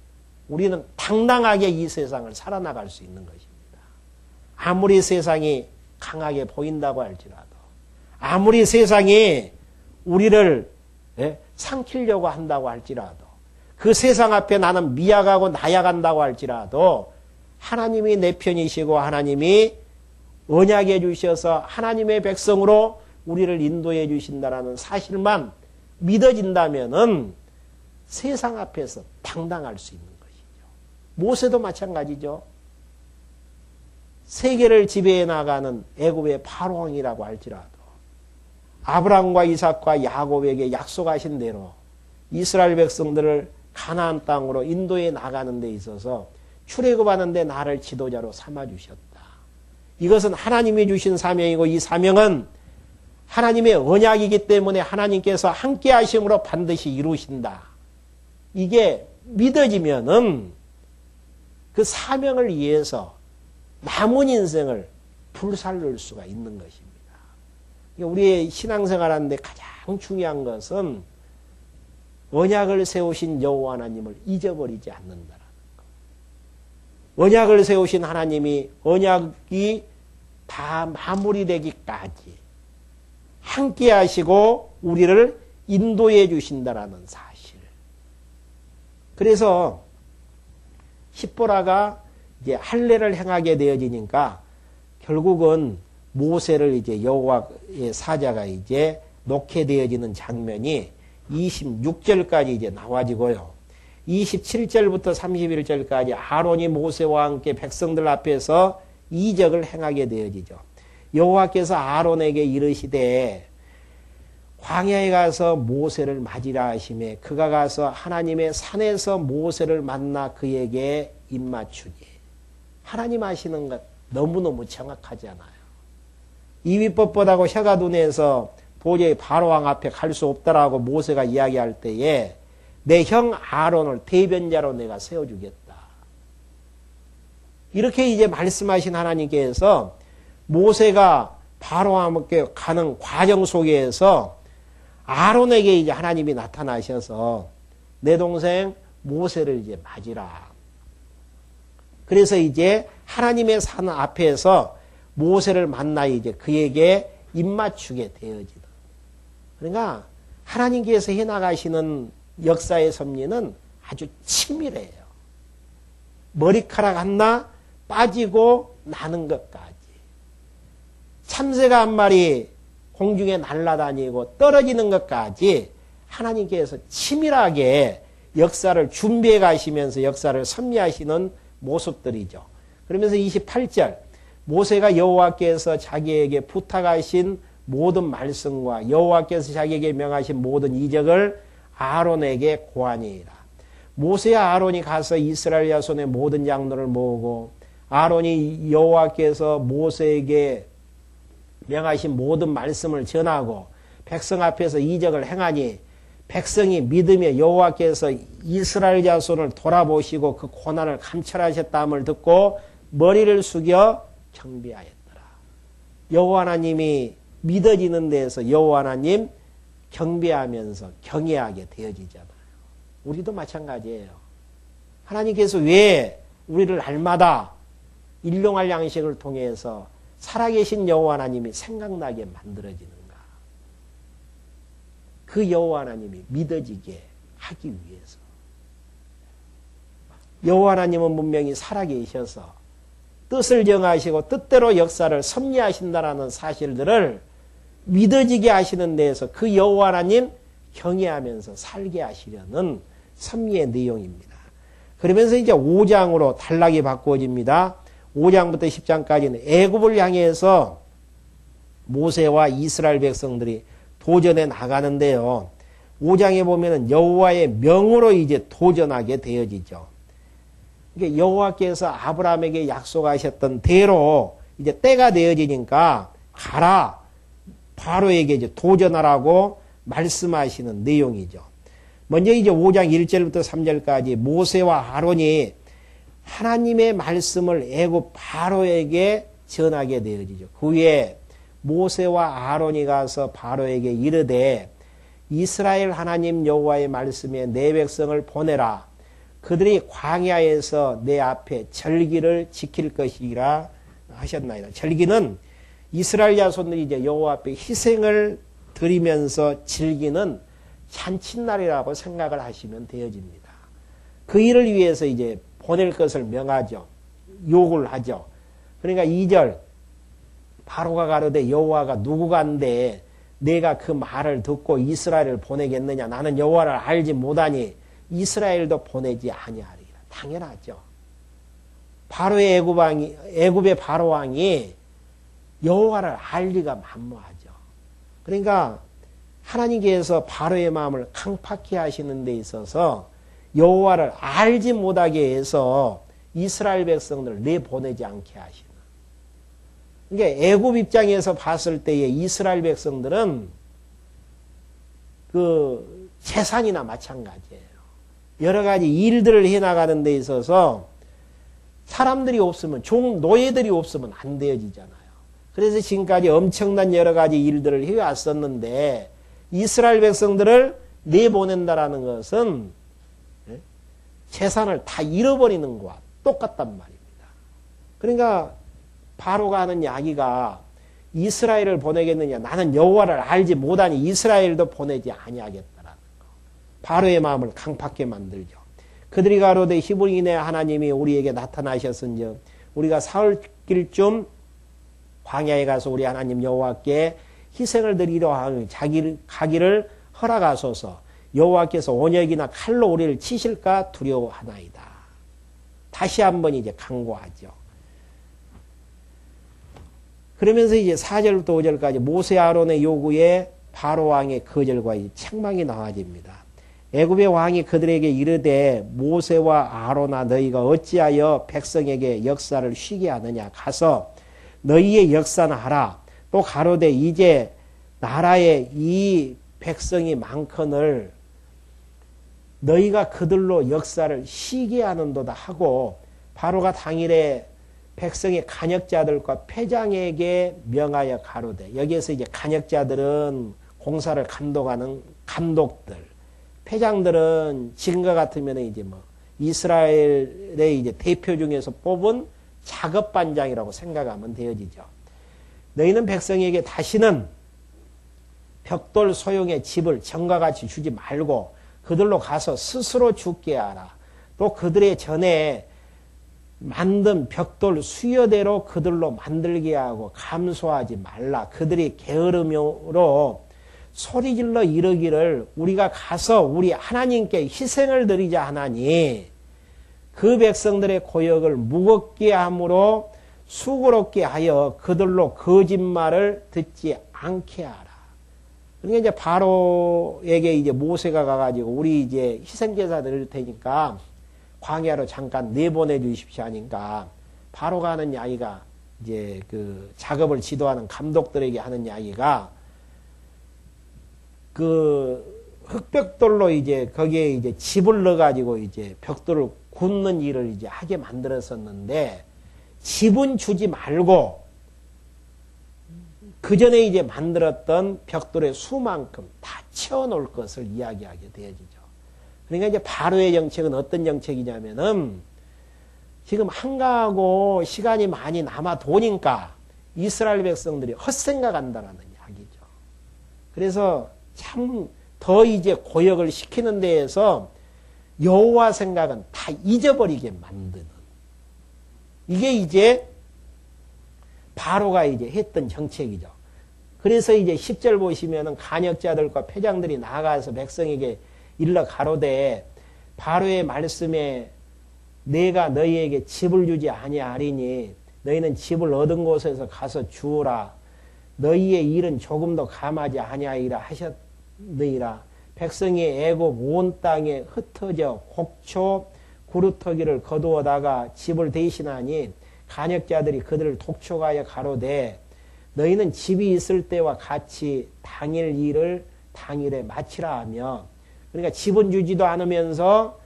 Speaker 1: 우리는 당당하게 이 세상을 살아나갈 수 있는 것입니다. 아무리 세상이 강하게 보인다고 할지라도 아무리 세상이 우리를 삼키려고 한다고 할지라도 그 세상 앞에 나는 미약하고 나약한다고 할지라도 하나님이 내 편이시고 하나님이 언약해 주셔서 하나님의 백성으로 우리를 인도해 주신다라는 사실만 믿어진다면은 세상 앞에서 당당할 수 있는 것이죠. 모세도 마찬가지죠. 세계를 지배해 나가는 애굽의 파로왕이라고 할지라도 아브라함과 이삭과 야곱에게 약속하신 대로 이스라엘 백성들을 가나안 땅으로 인도해 나가는 데 있어서 출애굽하는 데 나를 지도자로 삼아 주셨다. 이것은 하나님이 주신 사명이고 이 사명은 하나님의 언약이기 때문에 하나님께서 함께 하심으로 반드시 이루신다. 이게 믿어지면은 그 사명을 위해서 남은 인생을 불살를 수가 있는 것입니다. 우리의 신앙생활하는데 가장 중요한 것은 언약을 세우신 여호와 하나님을 잊어버리지 않는다라는 것. 언약을 세우신 하나님이 언약이 다 마무리되기까지 함께 하시고 우리를 인도해 주신다라는 사실. 그래서 십보라가 이제 할례를 행하게 되어지니까 결국은 모세를 이제 여호와의 사자가 이제 놓게 되어지는 장면이 26절까지 이제 나와지고요. 27절부터 31절까지 아론이 모세와 함께 백성들 앞에서 이적을 행하게 되어지죠. 여호와께서 아론에게 이르시되 광야에 가서 모세를 맞이라 하시매 그가 가서 하나님의 산에서 모세를 만나 그에게 입맞추니. 하나님 하시는 것 너무너무 정확하잖아요. 입이 뻣뻣하고 혀가 둔해서 도저히 바로왕 앞에 갈 수 없다라고 모세가 이야기할 때에 내 형 아론을 대변자로 내가 세워주겠다. 이렇게 이제 말씀하신 하나님께서 모세가 바로왕께 가는 과정 속에서 아론에게 이제 하나님이 나타나셔서 내 동생 모세를 이제 맞으라. 그래서 이제 하나님의 산 앞에서 모세를 만나 이제 그에게 입맞추게 되어지다. 그러니까 하나님께서 해나가시는 역사의 섭리는 아주 치밀해요. 머리카락 하나 빠지고 나는 것까지. 참새가 한 마리 공중에 날아다니고 떨어지는 것까지 하나님께서 치밀하게 역사를 준비해 가시면서 역사를 섭리하시는 모습들이죠. 그러면서 28절 모세가 여호와께서 자기에게 부탁하신 모든 말씀과 여호와께서 자기에게 명하신 모든 이적을 아론에게 고하니라. 모세와 아론이 가서 이스라엘 자손의 모든 장로를 모으고 아론이 여호와께서 모세에게 명하신 모든 말씀을 전하고 백성 앞에서 이적을 행하니 백성이 믿으며 여호와께서 이스라엘 자손을 돌아보시고 그 고난을 감찰하셨다함을 듣고 머리를 숙여 경배하였더라. 여호와 하나님이 믿어지는 데에서 여호와 하나님 경배하면서 경외하게 되어지잖아요. 우리도 마찬가지예요. 하나님께서 왜 우리를 날마다 일용할 양식을 통해서 살아계신 여호와 하나님이 생각나게 만들어지는가? 그 여호와 하나님이 믿어지게 하기 위해서. 여호와 하나님은 분명히 살아계셔서 뜻을 정하시고 뜻대로 역사를 섭리하신다라는 사실들을 믿어지게 하시는 데에서 그 여호와 하나님 경외하면서 살게 하시려는 섭리의 내용입니다. 그러면서 이제 5장으로 단락이 바꾸어집니다. 5장부터 10장까지는 애굽을 향해서 모세와 이스라엘 백성들이 도전해 나가는데요. 5장에 보면은 여호와의 명으로 이제 도전하게 되어지죠. 이게 여호와께서 아브라함에게 약속하셨던 대로 이제 때가 되어지니까 가라 바로에게 이제 도전하라고 말씀하시는 내용이죠. 먼저 이제 5장 1절부터 3절까지 모세와 아론이 하나님의 말씀을 애굽 바로에게 전하게 되어지죠. 그 후에 모세와 아론이 가서 바로에게 이르되 이스라엘 하나님 여호와의 말씀에 내 백성을 보내라. 그들이 광야에서 내 앞에 절기를 지킬 것이라 하셨나이다. 절기는 이스라엘 자손들이 이제 여호와 앞에 희생을 드리면서 즐기는 잔칫날이라고 생각을 하시면 되어집니다. 그 일을 위해서 이제 보낼 것을 명하죠. 요구를 하죠. 그러니까 2절 바로가 가로되 여호와가 누구간데 내가 그 말을 듣고 이스라엘을 보내겠느냐. 나는 여호와를 알지 못하니 이스라엘도 보내지 아니하리라. 당연하죠. 바로의 애굽의 바로 왕이 여호와를 알 리가 만무하죠. 그러니까 하나님께서 바로의 마음을 강팍히 하시는 데 있어서 여호와를 알지 못하게 해서 이스라엘 백성들을 내보내지 않게 하시는. 그러니까 애굽 입장에서 봤을 때의 이스라엘 백성들은 그 재산이나 마찬가지예요. 여러 가지 일들을 해나가는 데 있어서 사람들이 없으면 노예들이 없으면 안 되어지잖아요. 그래서 지금까지 엄청난 여러 가지 일들을 해왔었는데 이스라엘 백성들을 내보낸다라는 것은 재산을 다 잃어버리는 것과 똑같단 말입니다. 그러니까 바로가 하는 이야기가 이스라엘을 보내겠느냐. 나는 여호와를 알지 못하니 이스라엘도 보내지 아니하겠다라는 거. 바로의 마음을 강팍게 만들죠. 그들이 가로되 히브리인의 하나님이 우리에게 나타나셨은즉 우리가 사흘길쯤 광야에 가서 우리 하나님 여호와께 희생을 드리려 하니 가기를 허락하소서. 여호와께서 온역이나 칼로 우리를 치실까 두려워하나이다. 다시 한번 이제 강구하죠. 그러면서 이제 4절부터 5절까지 모세 아론의 요구에 바로 왕의 거절과 책망이 나와집니다. 애굽의 왕이 그들에게 이르되 모세와 아론아 너희가 어찌하여 백성에게 역사를 쉬게 하느냐. 가서 너희의 역사나 하라. 또 가로되 이제 나라에 이 백성이 많거늘 너희가 그들로 역사를 쉬게 하는도다 하고 바로가 당일에 백성의 간역자들과 패장에게 명하여 가로되. 여기에서 이제 간역자들은 공사를 감독하는 감독들, 패장들은 지금과 같으면 이제 이스라엘의 이제 대표 중에서 뽑은 작업반장이라고 생각하면 되어지죠. 너희는 백성에게 다시는 벽돌 소용의 집을 전과 같이 주지 말고 그들로 가서 스스로 죽게 하라. 또 그들의 전에 만든 벽돌 수여대로 그들로 만들게 하고 감소하지 말라. 그들이 게으름으로 소리질러 이르기를 우리가 가서 우리 하나님께 희생을 드리자 하나니 그 백성들의 고역을 무겁게 함으로 수고롭게 하여 그들로 거짓말을 듣지 않게 하라. 그러니까 이제 바로에게 이제 모세가 가가지고 우리 이제 희생제사 드릴 테니까 광야로 잠깐 내보내 주십시오 하니까 바로가 하는 이야기가 이제 그 작업을 지도하는 감독들에게 하는 이야기가 그 흙벽돌로 이제 거기에 이제 집을 넣어가지고 이제 벽돌을 굽는 일을 이제 하게 만들었었는데 집은 주지 말고 그 전에 이제 만들었던 벽돌의 수만큼 다 채워놓을 것을 이야기하게 되어지죠. 그러니까 이제 바로의 정책은 어떤 정책이냐면은 지금 한가하고 시간이 많이 남아 도니까 이스라엘 백성들이 헛생각한다라는 이야기죠. 그래서 참 더 이제 고역을 시키는 데에서 여호와 생각은 다 잊어버리게 만드는 이게 이제 바로가 이제 했던 정책이죠. 그래서 이제 10절 보시면은 간역자들과 패장들이 나가서 백성에게 일러 가로되 바로의 말씀에 내가 너희에게 집을 주지 아니하리니 너희는 집을 얻은 곳에서 가서 주우라. 너희의 일은 조금도 감하지 아니하리라 하셨느니라. 백성이 애굽 온 땅에 흩어져 곡초 구루터기를 거두어다가 집을 대신하니 간역자들이 그들을 독촉하여 가로되 너희는 집이 있을 때와 같이 당일 일을 당일에 마치라 하며 그러니까 집은 주지도 않으면서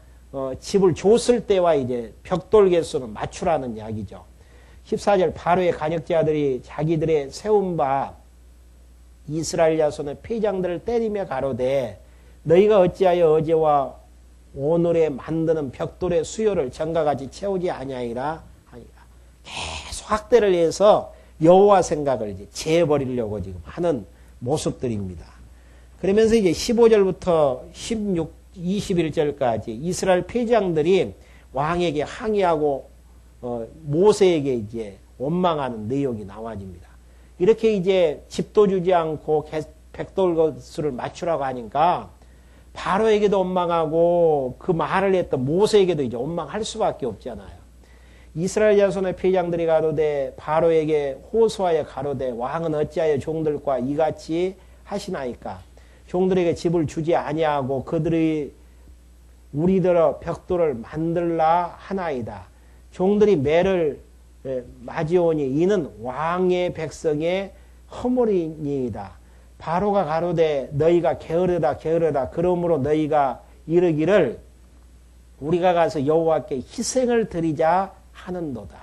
Speaker 1: 집을 줬을 때와 이제 벽돌 개수는 맞추라는 이야기죠. 14절 바로의 간역자들이 자기들의 세운 바 이스라엘 자손의 패장들을 때리며 가로되 너희가 어찌하여 어제와 오늘에 만드는 벽돌의 수요를 전과 같이 채우지 아니하리라 하니라. 계속 학대를 해서 여호와 생각을 이제 재버리려고 지금 하는 모습들입니다. 그러면서 이제 15절부터 21절까지 이스라엘 패장들이 왕에게 항의하고 모세에게 이제 원망하는 내용이 나와집니다. 이렇게 이제 집도 주지 않고 백돌 것을 맞추라고 하니까 바로에게도 원망하고 그 말을 했던 모세에게도 이제 원망할 수밖에 없잖아요. 이스라엘 자손의 패장들이 가로되 바로에게 호소하여 가로되 왕은 어찌하여 종들과 이같이 하시나이까 종들에게 집을 주지 아니하고 그들이 우리들어 벽돌을 만들라 하나이다. 종들이 매를 맞이오니 이는 왕의 백성의 허물이니이다. 바로가 가로되 너희가 게으르다 게으르다 그러므로 너희가 이르기를 우리가 가서 여호와께 희생을 드리자 하는도다.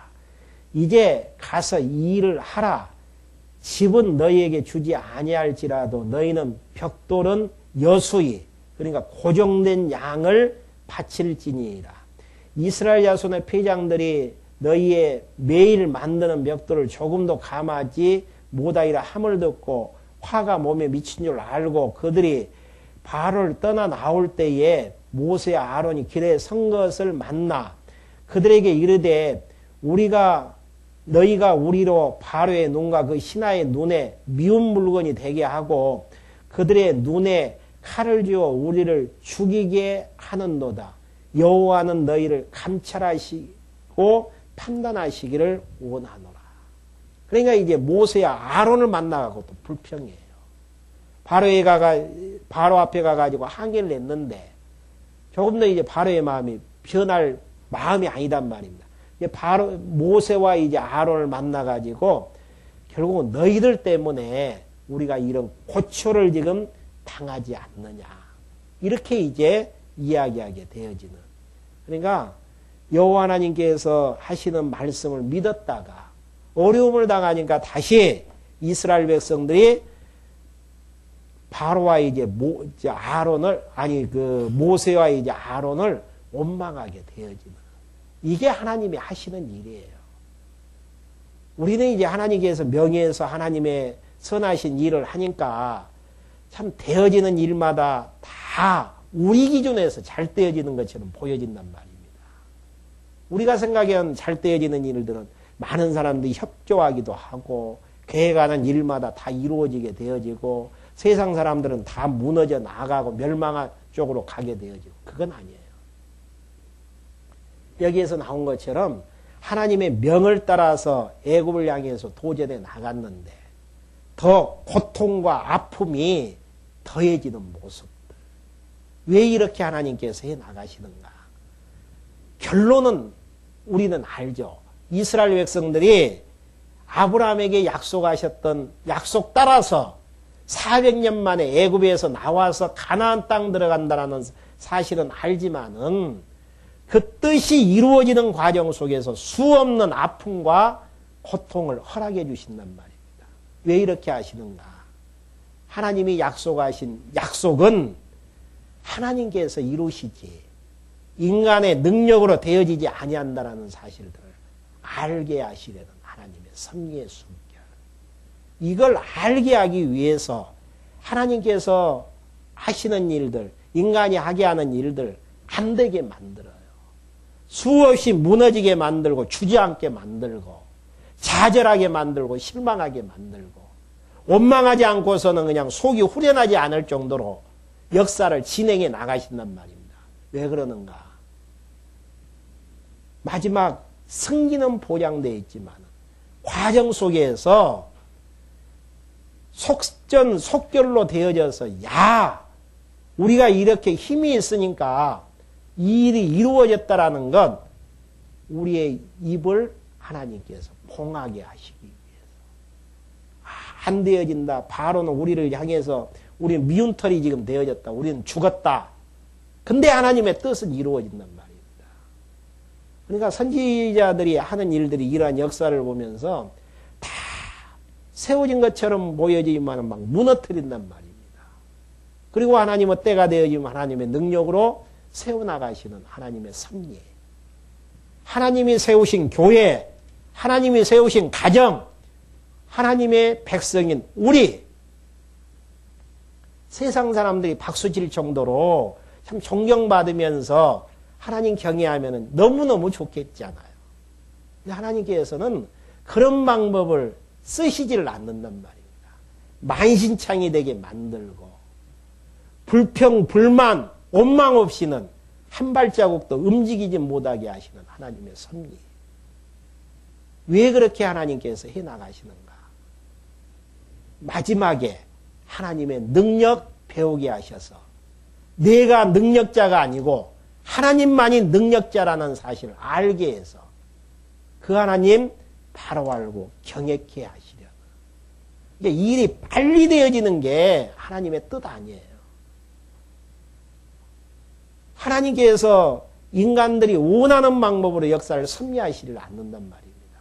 Speaker 1: 이제 가서 이 일을 하라. 집은 너희에게 주지 아니할지라도 너희는 벽돌은 여수이 그러니까 고정된 양을 바칠지니라. 이스라엘 자손의 패장들이 너희의 매일 만드는 벽돌을 조금도 감하지 못하리라 함을 듣고 화가 몸에 미친 줄 알고 그들이 바로를 떠나 나올 때에 모세와 아론이 길에 선 것을 만나 그들에게 이르되 너희가 우리로 바로의 눈과 그 신하의 눈에 미운 물건이 되게 하고 그들의 눈에 칼을 쥐어 우리를 죽이게 하는도다. 여호와는 너희를 감찰하시고 판단하시기를 원하노라. 그러니까 이제 모세와 아론을 만나고 또 불평해요. 바로 앞에 가가지고 항의를 냈는데 조금 더 이제 바로의 마음이 변할 마음이 아니단 말입니다. 이제 모세와 이제 아론을 만나가지고 결국은 너희들 때문에 우리가 이런 고초를 지금 당하지 않느냐. 이렇게 이제 이야기하게 되어지는. 그러니까 여호와 하나님께서 하시는 말씀을 믿었다가 어려움을 당하니까 다시 이스라엘 백성들이 바로와 이제 모세와 이제 아론을 원망하게 되어지는. 이게 하나님이 하시는 일이에요. 우리는 이제 하나님께서 명예에서 하나님의 선하신 일을 하니까 참 되어지는 일마다 다 우리 기준에서 잘 되어지는 것처럼 보여진단 말입니다. 우리가 생각하는 잘 되어지는 일들은 많은 사람들이 협조하기도 하고 계획하는 일마다 다 이루어지게 되어지고 세상 사람들은 다 무너져 나가고 멸망한 쪽으로 가게 되어지고 그건 아니에요. 여기에서 나온 것처럼 하나님의 명을 따라서 애굽을 향해서 도전해 나갔는데 더 고통과 아픔이 더해지는 모습들. 왜 이렇게 하나님께서 해 나가시는가? 결론은 우리는 알죠. 이스라엘 백성들이 아브라함에게 약속하셨던 약속 따라서 400년 만에 애굽에서 나와서 가나안 땅 들어간다는 사실은 알지만은 그 뜻이 이루어지는 과정 속에서 수없는 아픔과 고통을 허락해 주신단 말입니다. 왜 이렇게 하시는가? 하나님이 약속하신 약속은 하나님께서 이루시지 인간의 능력으로 되어지지 아니한다라는 사실들을 알게 하시려는 하나님의 섭리의 숨결. 이걸 알게 하기 위해서 하나님께서 하시는 일들, 인간이 하게 하는 일들 안 되게 만들어요. 수없이 무너지게 만들고 주저앉게 만들고 좌절하게 만들고 실망하게 만들고 원망하지 않고서는 그냥 속이 후련하지 않을 정도로 역사를 진행해 나가신단 말입니다. 왜 그러는가? 마지막 승리는 보장되어 있지만 과정 속에서 속전속결로 되어져서 야 우리가 이렇게 힘이 있으니까 이 일이 이루어졌다라는 건 우리의 입을 하나님께서 봉하게 하시기 위해서 안 되어진다. 바로는 우리를 향해서 우리는 미운 털이 지금 되어졌다. 우리는 죽었다. 근데 하나님의 뜻은 이루어진단 말입니다. 그러니까 선지자들이 하는 일들이 이러한 역사를 보면서 다 세워진 것처럼 보여지지만 막 무너뜨린단 말입니다. 그리고 하나님은 때가 되어지면 하나님의 능력으로 세워나가시는 하나님의 섭리. 하나님이 세우신 교회, 하나님이 세우신 가정, 하나님의 백성인 우리 세상 사람들이 박수칠 정도로 참 존경받으면서 하나님 경외하면 너무너무 좋겠잖아요. 근데 하나님께서는 그런 방법을 쓰시지를 않는단 말입니다. 만신창이 되게 만들고 불평, 불만, 원망 없이는 한 발자국도 움직이지 못하게 하시는 하나님의 섭리. 왜 그렇게 하나님께서 해나가시는가? 마지막에 하나님의 능력 배우게 하셔서 내가 능력자가 아니고 하나님만이 능력자라는 사실을 알게 해서 그 하나님 바로 알고 경외케 하시려는. 그러니까 일이 빨리 되어지는 게 하나님의 뜻 아니에요. 하나님께서 인간들이 원하는 방법으로 역사를 섭리하시를 않는단 말입니다.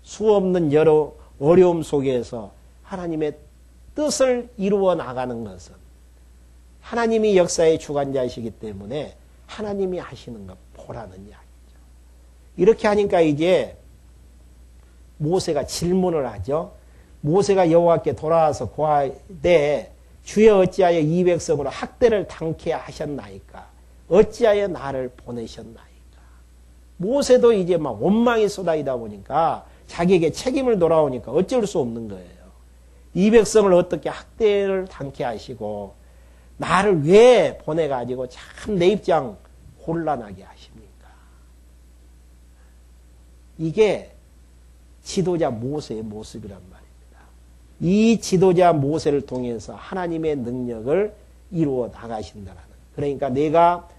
Speaker 1: 수없는 여러 어려움 속에서 하나님의 뜻을 이루어 나가는 것은 하나님이 역사의 주관자이시기 때문에 하나님이 하시는 것 보라는 이야기죠. 이렇게 하니까 이제 모세가 질문을 하죠. 모세가 여호와께 돌아와서 고하되 주여 어찌하여 이 백성으로 학대를 당케 하셨나이까? 어찌하여 나를 보내셨나이까? 모세도 이제 막 원망이 쏟아지다 보니까 자기에게 책임을 돌아오니까 어쩔 수 없는 거예요. 이 백성을 어떻게 학대를 당케 하시고 나를 왜 보내가지고 참 내 입장 곤란하게 하십니까? 이게 지도자 모세의 모습이란 말입니다. 이 지도자 모세를 통해서 하나님의 능력을 이루어 나가신다라는. 그러니까 내가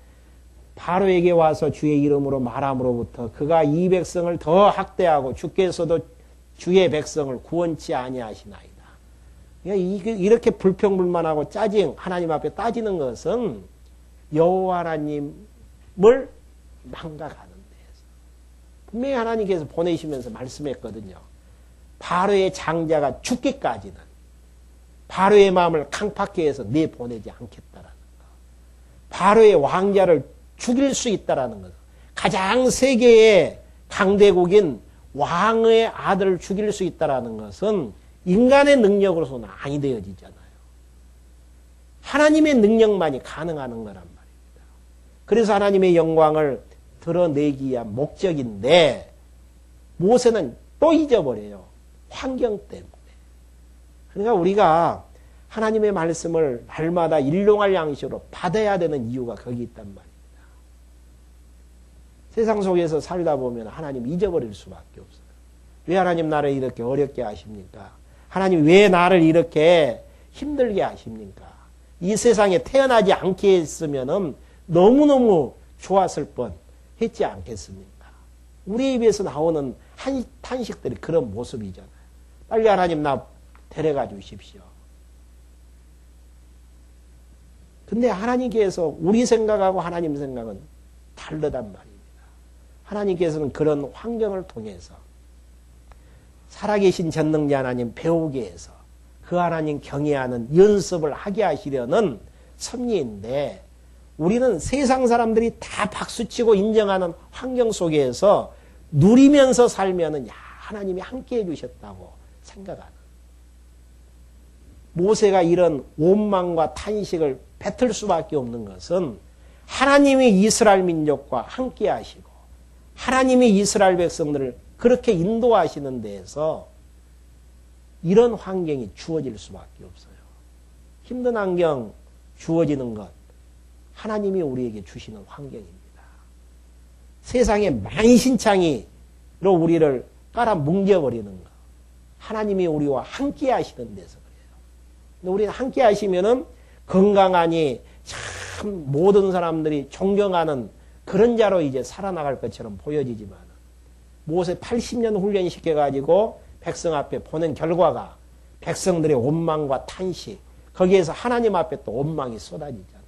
Speaker 1: 바로에게 와서 주의 이름으로 말함으로부터 그가 이 백성을 더 학대하고 주께서도 주의 백성을 구원치 아니하시나이다. 이렇게 불평불만하고 짜증 하나님 앞에 따지는 것은 여호와 하나님을 망각하는 데에서 분명히 하나님께서 보내시면서 말씀했거든요. 바로의 장자가 죽기까지는 바로의 마음을 강팍해 해서 내보내지 않겠다라는 거. 바로의 왕자를 죽일 수 있다라는 것. 가장 세계의 강대국인 왕의 아들을 죽일 수 있다라는 것은 인간의 능력으로서는 아니 되어지잖아요. 하나님의 능력만이 가능한 거란 말입니다. 그래서 하나님의 영광을 드러내기 위한 목적인데 모세는 또 잊어버려요. 환경 때문에. 그러니까 우리가 하나님의 말씀을 날마다 일용할 양식으로 받아야 되는 이유가 거기 있단 말입니다. 세상 속에서 살다 보면 하나님 잊어버릴 수밖에 없어요. 왜 하나님 나를 이렇게 어렵게 하십니까? 하나님 왜 나를 이렇게 힘들게 하십니까? 이 세상에 태어나지 않게 했으면 너무너무 좋았을 뻔 했지 않겠습니까? 우리 입에서 나오는 탄식들이 그런 모습이잖아요. 빨리 하나님 나 데려가 주십시오. 근데 하나님께서 우리 생각하고 하나님 생각은 다르단 말입니다. 하나님께서는 그런 환경을 통해서 살아계신 전능자 하나님 배우게 해서 그 하나님 경외하는 연습을 하게 하시려는 섭리인데 우리는 세상 사람들이 다 박수치고 인정하는 환경 속에서 누리면서 살면은 하나님이 함께 해주셨다고 생각하는 모세가 이런 원망과 탄식을 뱉을 수밖에 없는 것은 하나님이 이스라엘 민족과 함께 하시고 하나님이 이스라엘 백성들을 그렇게 인도하시는 데에서 이런 환경이 주어질 수밖에 없어요. 힘든 환경 주어지는 것 하나님이 우리에게 주시는 환경입니다. 세상에 만신창이로 우리를 깔아 뭉개버리는 것 하나님이 우리와 함께 하시는 데서 그래요. 근데 우리는 함께 하시면은 건강하니 참 모든 사람들이 존경하는 그런 자로 이제 살아나갈 것처럼 보여지지만 모세 80년 훈련시켜가지고 백성 앞에 보낸 결과가 백성들의 원망과 탄식 거기에서 하나님 앞에 또 원망이 쏟아지잖아요.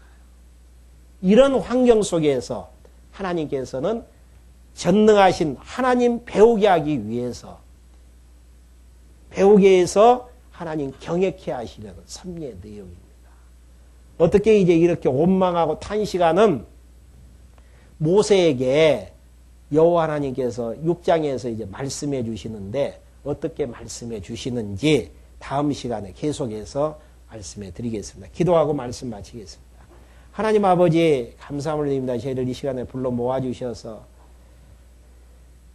Speaker 1: 이런 환경 속에서 하나님께서는 전능하신 하나님 배우게 하기 위해서 배우게 해서 하나님 경외케 하시려는 섭리의 내용입니다. 어떻게 이제 이렇게 원망하고 탄식하는 모세에게 여호와 하나님께서 6장에서 이제 말씀해 주시는데 어떻게 말씀해 주시는지 다음 시간에 계속해서 말씀해 드리겠습니다. 기도하고 말씀 마치겠습니다. 하나님 아버지 감사함을 드립니다. 저희를 이 시간에 불러 모아주셔서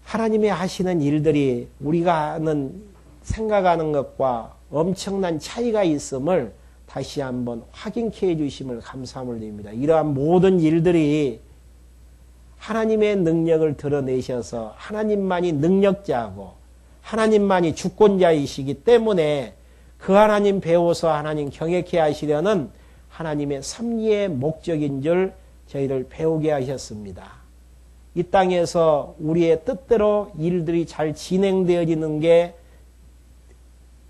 Speaker 1: 하나님이 하시는 일들이 우리가 하는 생각하는 것과 엄청난 차이가 있음을 다시 한번 확인케 해주심을 감사함을 드립니다. 이러한 모든 일들이 하나님의 능력을 드러내셔서 하나님만이 능력자고 하나님만이 주권자이시기 때문에 그 하나님 배워서 하나님 경외케 하시려는 하나님의 섭리의 목적인 줄 저희를 배우게 하셨습니다. 이 땅에서 우리의 뜻대로 일들이 잘 진행되어지는 게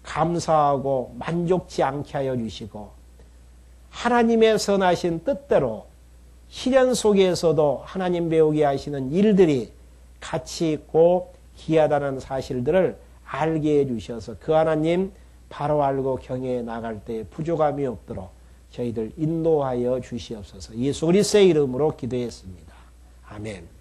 Speaker 1: 감사하고 만족치 않게 하여 주시고 하나님의 선하신 뜻대로 시련 속에서도 하나님 배우게 하시는 일들이 가치 있고 귀하다는 사실들을 알게 해주셔서 그 하나님 바로 알고 경외해 나갈 때 부족함이 없도록 저희들 인도하여 주시옵소서. 예수 그리스도의 이름으로 기도했습니다. 아멘.